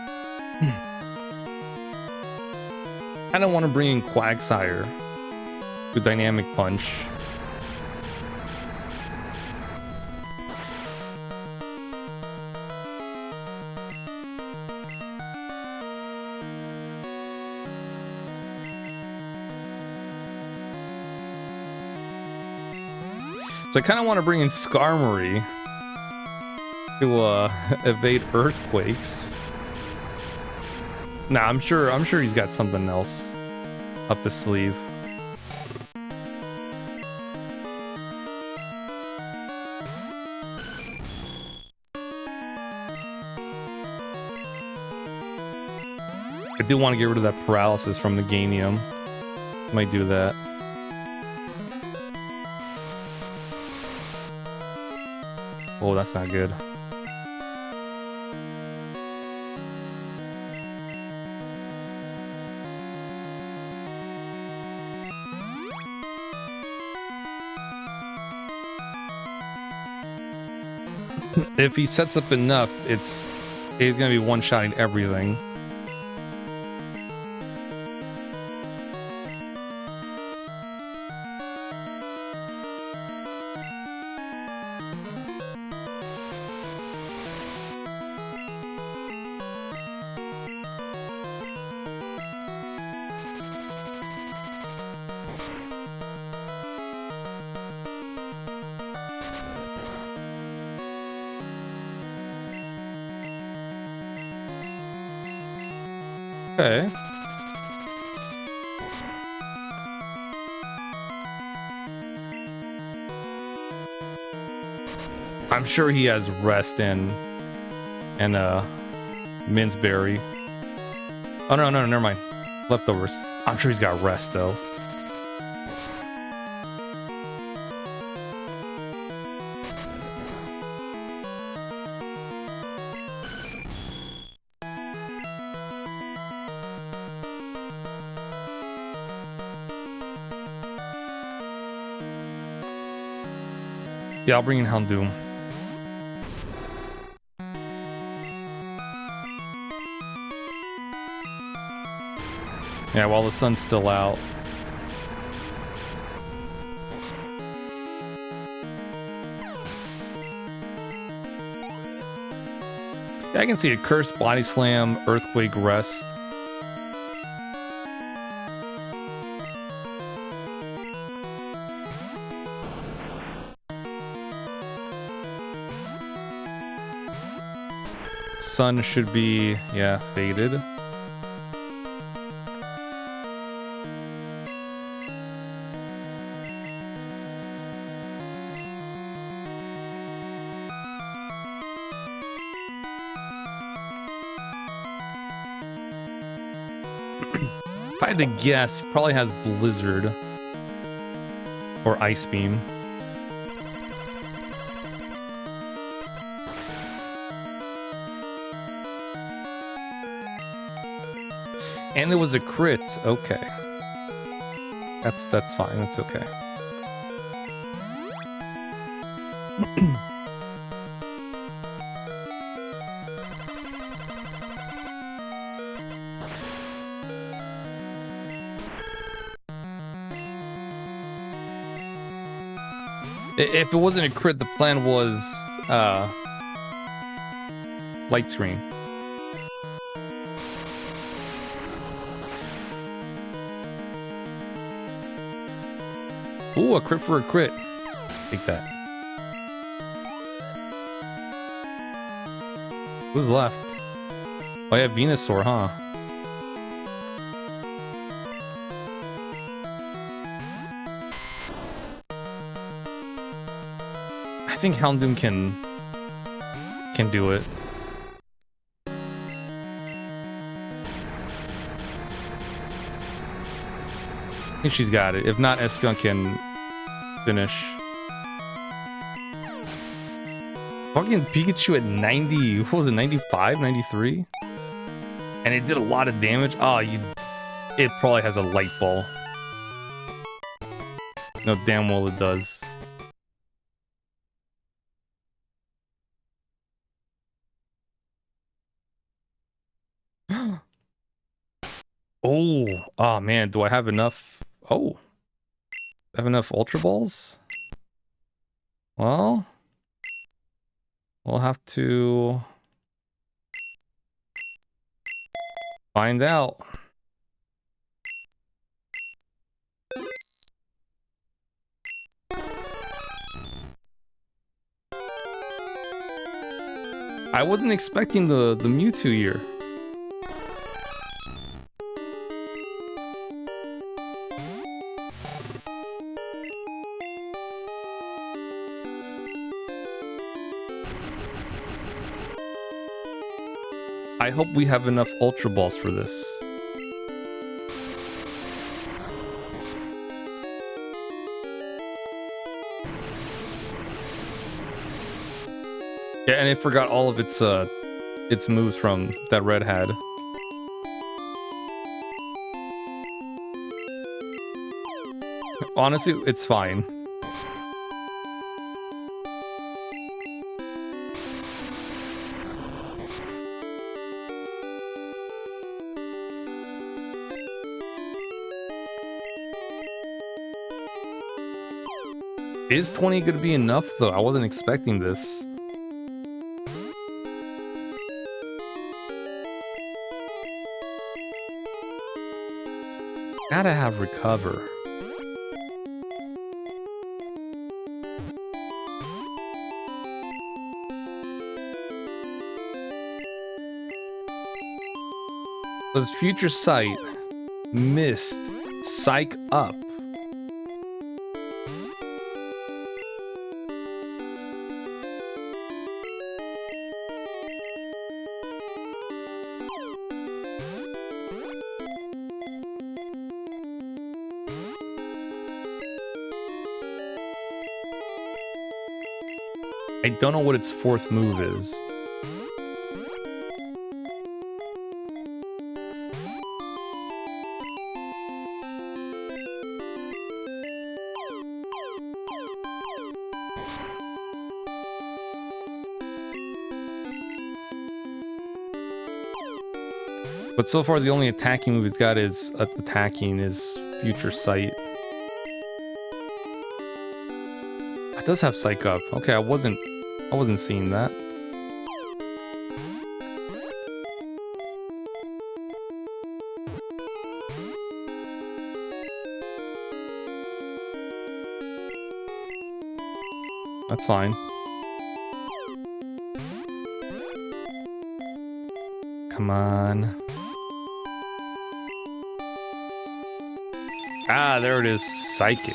I don't want to bring in Quagsire with Dynamic Punch. So I kind of want to bring in Skarmory to evade earthquakes. Nah, I'm sure he's got something else up his sleeve. I do want to get rid of that paralysis from the Ganium. Might do that. Oh, that's not good. If he sets up enough, he's gonna be one-shotting everything. Okay. I'm sure he has Rest and Minceberry. Oh no, never mind. Leftovers. I'm sure he's got Rest though. Yeah, I'll bring in Houndoom. Yeah, while the sun's still out. I can see a Curse, Body Slam, Earthquake, Rest. Sun should be, yeah, faded. If I had to guess, probably has Blizzard or Ice Beam. And there was a crit. Okay. That's fine. That's okay. If it wasn't a crit, the plan was light screen. Ooh, a crit for a crit. Take that. Who's left? Oh yeah, Venusaur, huh? I think Houndoom can do it. I think she's got it. If not, Espeon can finish. Fucking Pikachu at 90, what was it, 95, 93? And it did a lot of damage. Oh, it probably has a light ball. No, damn well it does. Oh man, do I have enough? Oh, I have enough Ultra Balls? Well, we'll have to find out. I wasn't expecting the Mewtwo here. I hope we have enough Ultra Balls for this. Yeah, and it forgot all of its moves from that Red had. Honestly, it's fine. Is 20 gonna be enough though? I wasn't expecting this. Gotta have Recover. Does Future Sight, Mist, Psych Up? I don't know what its fourth move is. But so far, the only attacking move it's got is attacking is Future Sight. It does have Psych Up. Okay, I wasn't seeing that. That's fine. Come on. Ah, there it is. Psychic.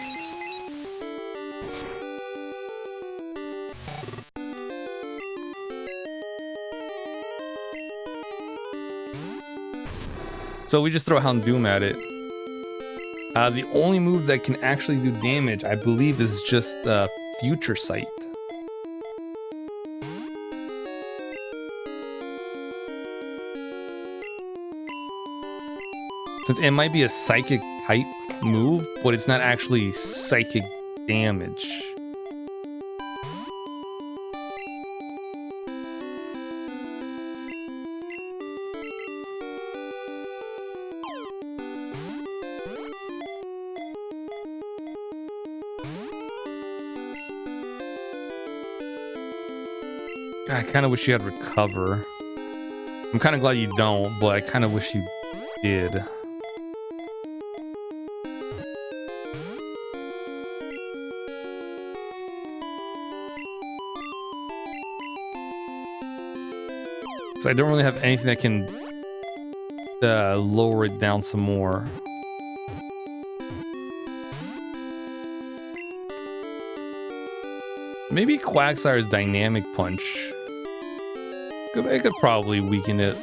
So we just throw Houndoom at it. The only move that can actually do damage, I believe, is just Future Sight. Since it might be a psychic type move, but it's not actually psychic damage. I kind of wish you had Recover. I'm kind of glad you don't, but I kind of wish you did. So I don't really have anything that can lower it down some more. Maybe Quagsire's Dynamic Punch. It could probably weaken it,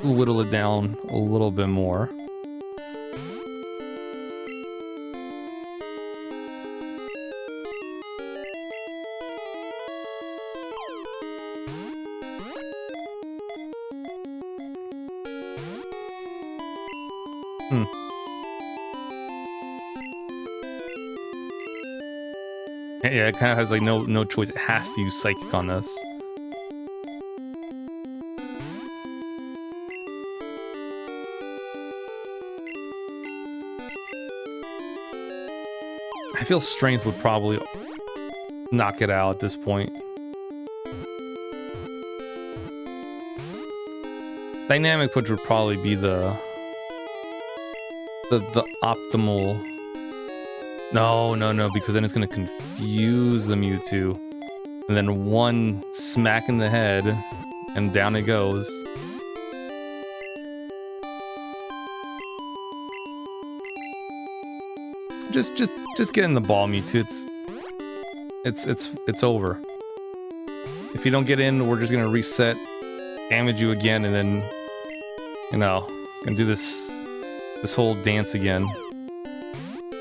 whittle it down a little bit more. Yeah, it kind of has like no choice. It has to use Psychic on us. I feel Strength would probably knock it out at this point. Dynamic Punch would probably be the optimal. No, because then it's gonna confuse the Mewtwo, and then one smack in the head, and down it goes. Just get in the ball, Mewtwo. It's over. If you don't get in, we're just gonna reset, damage you again, and then gonna do this whole dance again.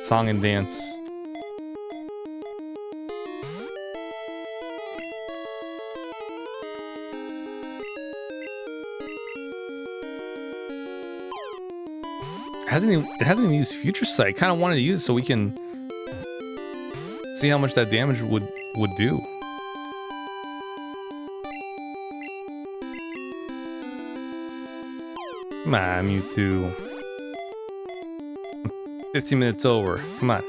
Song and dance. It hasn't even used Future Sight. Kind of wanted to use it so we can see how much that damage would do. Come on, Mewtwo. 15 minutes over. Come on.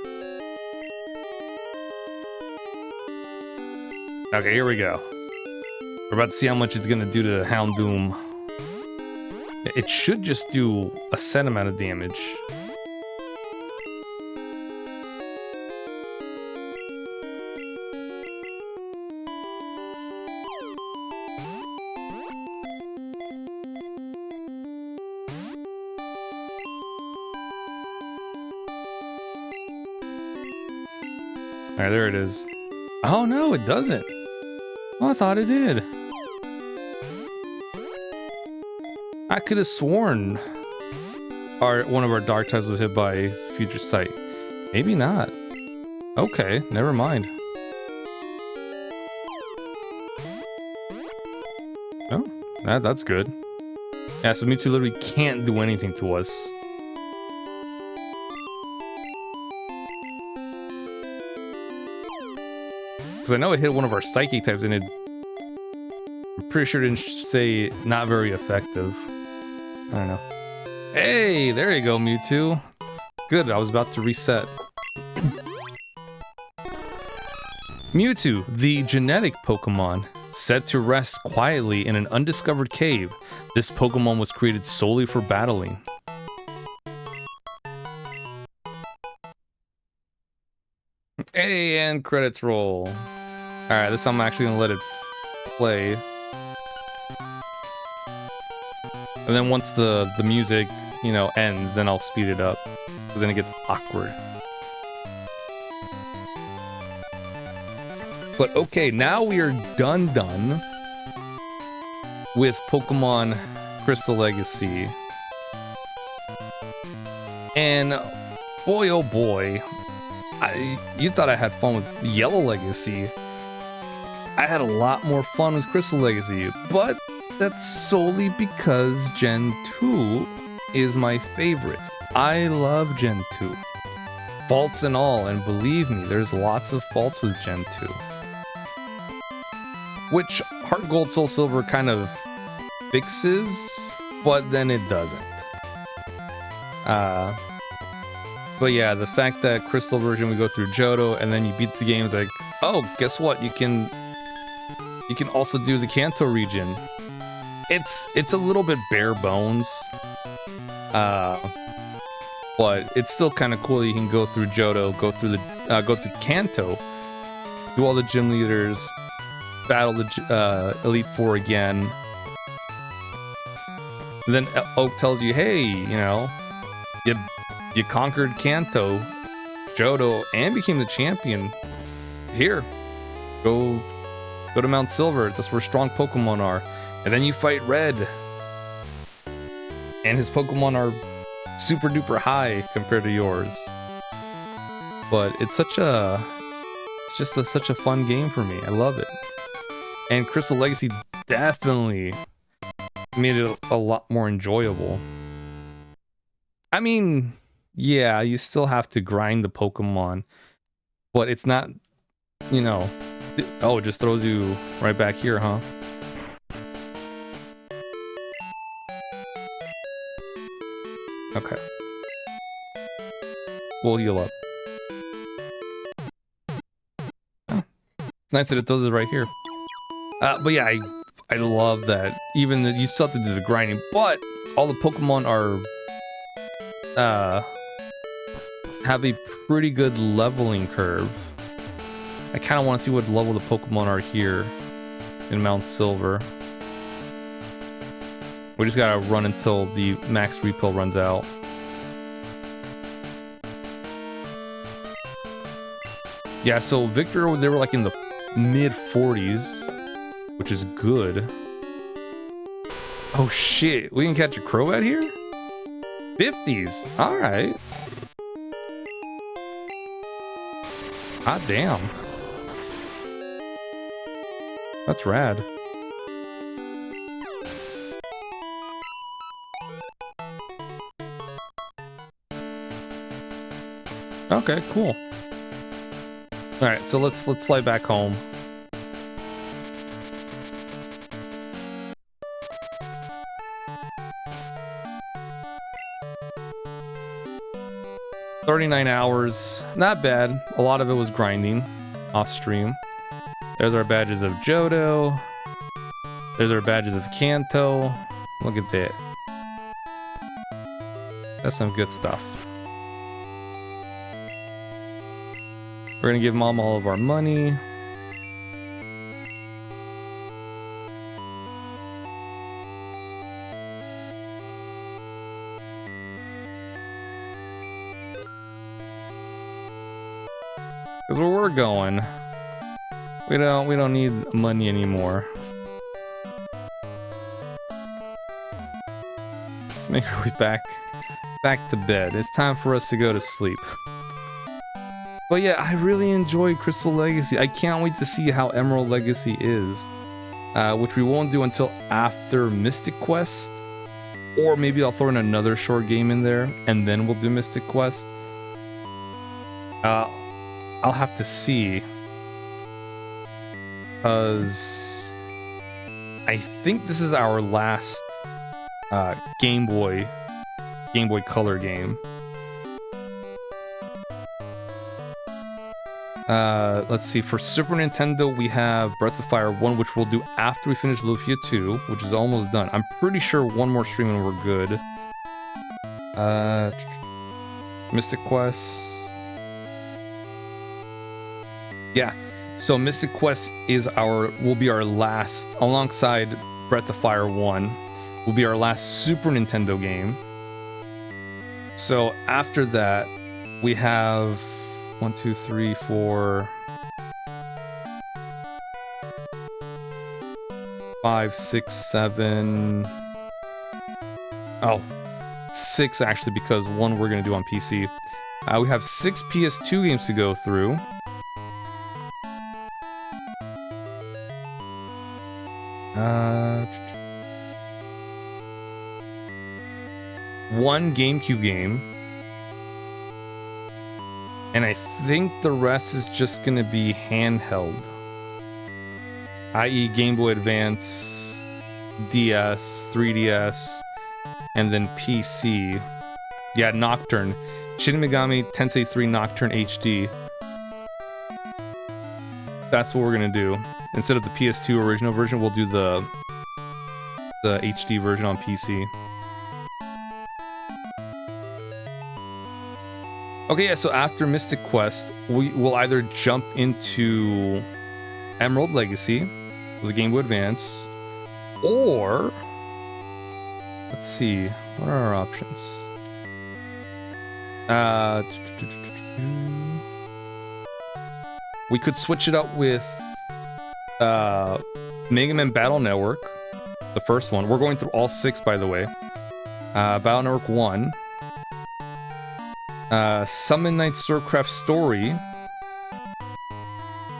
Okay, here we go. We're about to see how much it's gonna do to Houndoom. It should just do a set amount of damage. Alright, there it is. Oh no, it doesn't. Oh, I thought it did. I could have sworn one of our dark types was hit by Future Sight. Maybe not. Okay, never mind. Oh, that's good. Yeah, so Mewtwo literally can't do anything to us. Because I know it hit one of our Psychic types and I'm pretty sure it didn't say not very effective. I don't know. Hey, there you go, Mewtwo. Good, I was about to reset. Mewtwo, the genetic Pokemon, said to rest quietly in an undiscovered cave. This Pokemon was created solely for battling. Hey, and credits roll. Alright, this time I'm actually gonna let it play. And then once the music, you know, ends, then I'll speed it up. Because then it gets awkward. But okay, now we are done with Pokemon Crystal Legacy. And boy, oh boy, you thought I had fun with Yellow Legacy. I had a lot more fun with Crystal Legacy, but that's solely because Gen 2 is my favorite. I love Gen 2. Faults and all, and believe me, there's lots of faults with Gen 2. Which Heart Gold Soul Silver kind of fixes, but then it doesn't. But yeah, the fact that Crystal version we go through Johto and then you beat the game is like, oh, guess what? You can also do the Kanto region. It's a little bit bare bones, but it's still kind of cool that you can go through Johto, go through Kanto, do all the gym leaders, battle the Elite Four again. And then Oak tells you, hey, you know, you conquered Kanto, Johto, and became the champion. Here, go to Mount Silver. That's where strong Pokemon are. And then you fight Red, and his Pokemon are super duper high compared to yours. But it's such a fun game for me. I love it. And Crystal Legacy definitely made it a lot more enjoyable. I mean, yeah, you still have to grind the Pokemon, but it's not, you know, oh, it just throws you right back here, huh? Okay. We'll heal up. Oh, it's nice that it does it right here. But yeah, I love that. Even that you still have to do the grinding, but all the Pokemon are have a pretty good leveling curve. I kind of want to see what level the Pokemon are here in Mount Silver. We just gotta run until the max refill runs out. Yeah, so Victor, they were like in the mid 40s, which is good. Oh shit, we can catch a Crobat here? 50s, alright. Hot damn. That's rad. Okay, cool. All right, so let's fly back home. $39 hours, not bad. A lot of it was grinding off stream. There's our badges of Johto. There's our badges of Kanto. Look at that. That's some good stuff. We're gonna give Mom all of our money. Because where we're going, we don't need money anymore. Make our way back to bed. It's time for us to go to sleep. But yeah, I really enjoyed Crystal Legacy. I can't wait to see how Emerald Legacy is, which we won't do until after Mystic Quest, or maybe I'll throw in another short game in there and then we'll do Mystic Quest. I'll have to see, because I think this is our last Game Boy Game Boy Color game. Let's see. For Super Nintendo, we have Breath of Fire 1, which we'll do after we finish Lufia 2, which is almost done. I'm pretty sure one more stream and we're good. Mystic Quest. Yeah. So Mystic Quest will be our last, alongside Breath of Fire 1, will be our last Super Nintendo game. So after that, we have 1, 2, 3, 4, 5, 6, 7. Oh, 6 actually, because one we're gonna do on PC. We have 6 PS2 games to go through. One GameCube game, and I think the rest is just gonna be handheld, i.e. Game Boy Advance, DS, 3DS, and then PC. Yeah, Nocturne, Shin Megami Tensei 3 Nocturne HD. That's what we're gonna do. Instead of the PS2 original version, we'll do the HD version on PC. Okay, yeah, so after Mystic Quest, we will either jump into Emerald Legacy with the Game Boy Advance, or let's see, what are our options? We could switch it up with Mega Man Battle Network, the first one. We're going through all 6, by the way. Battle Network 1. Summon Night Swordcraft Story.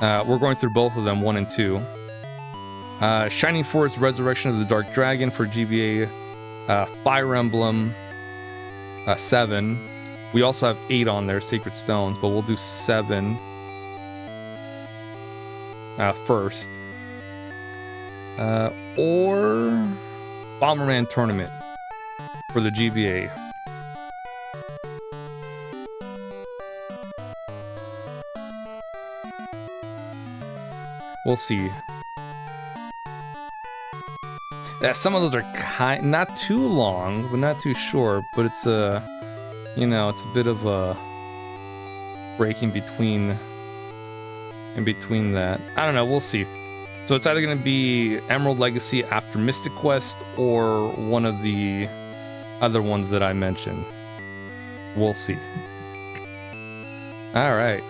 We're going through both of them, 1 and 2. Shining Force Resurrection of the Dark Dragon for GBA. Fire Emblem 7. We also have 8 on there, Sacred Stones, but we'll do 7 first. Or Bomberman Tournament for the GBA. We'll see. Yeah, some of those are not too long, but not too short. But it's it's a bit of a break in between that. I don't know. We'll see. So it's either going to be Emerald Legacy after Mystic Quest or one of the other ones that I mentioned. We'll see. All right.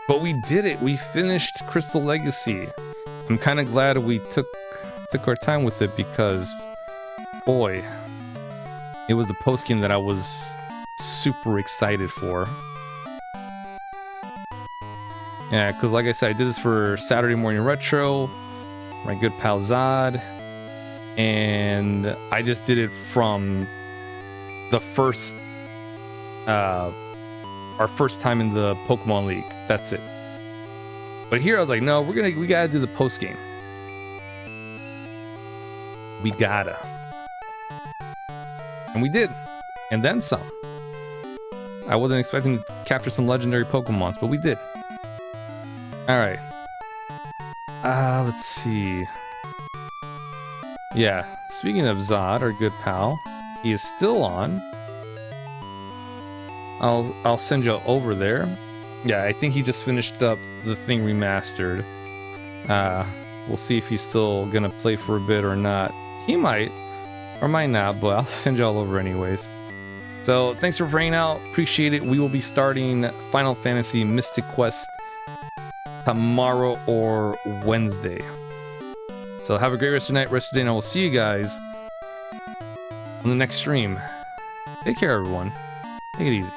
But we did it. We finished Crystal Legacy. I'm kind of glad we took our time with it because, boy, it was the post game that I was super excited for. Yeah, because like I said, I did this for Saturday Morning Retro, my good pal Zod, and I just did it from the first, our first time in the Pokemon League. That's it. But here I was like, no, we gotta do the post game. We gotta. And we did. And then some. I wasn't expecting to capture some legendary Pokemons, but we did. Alright. Let's see. Yeah, speaking of Zod, our good pal, he is still on. I'll send you over there. Yeah, I think he just finished up the thing remastered. We'll see if he's still gonna play for a bit or not. He might, or might not, but I'll send you all over anyways. So, thanks for hanging out. Appreciate it. We will be starting Final Fantasy Mystic Quest tomorrow or Wednesday. So, have a great rest of the night, rest of the day, and I will see you guys on the next stream. Take care, everyone. Take it easy.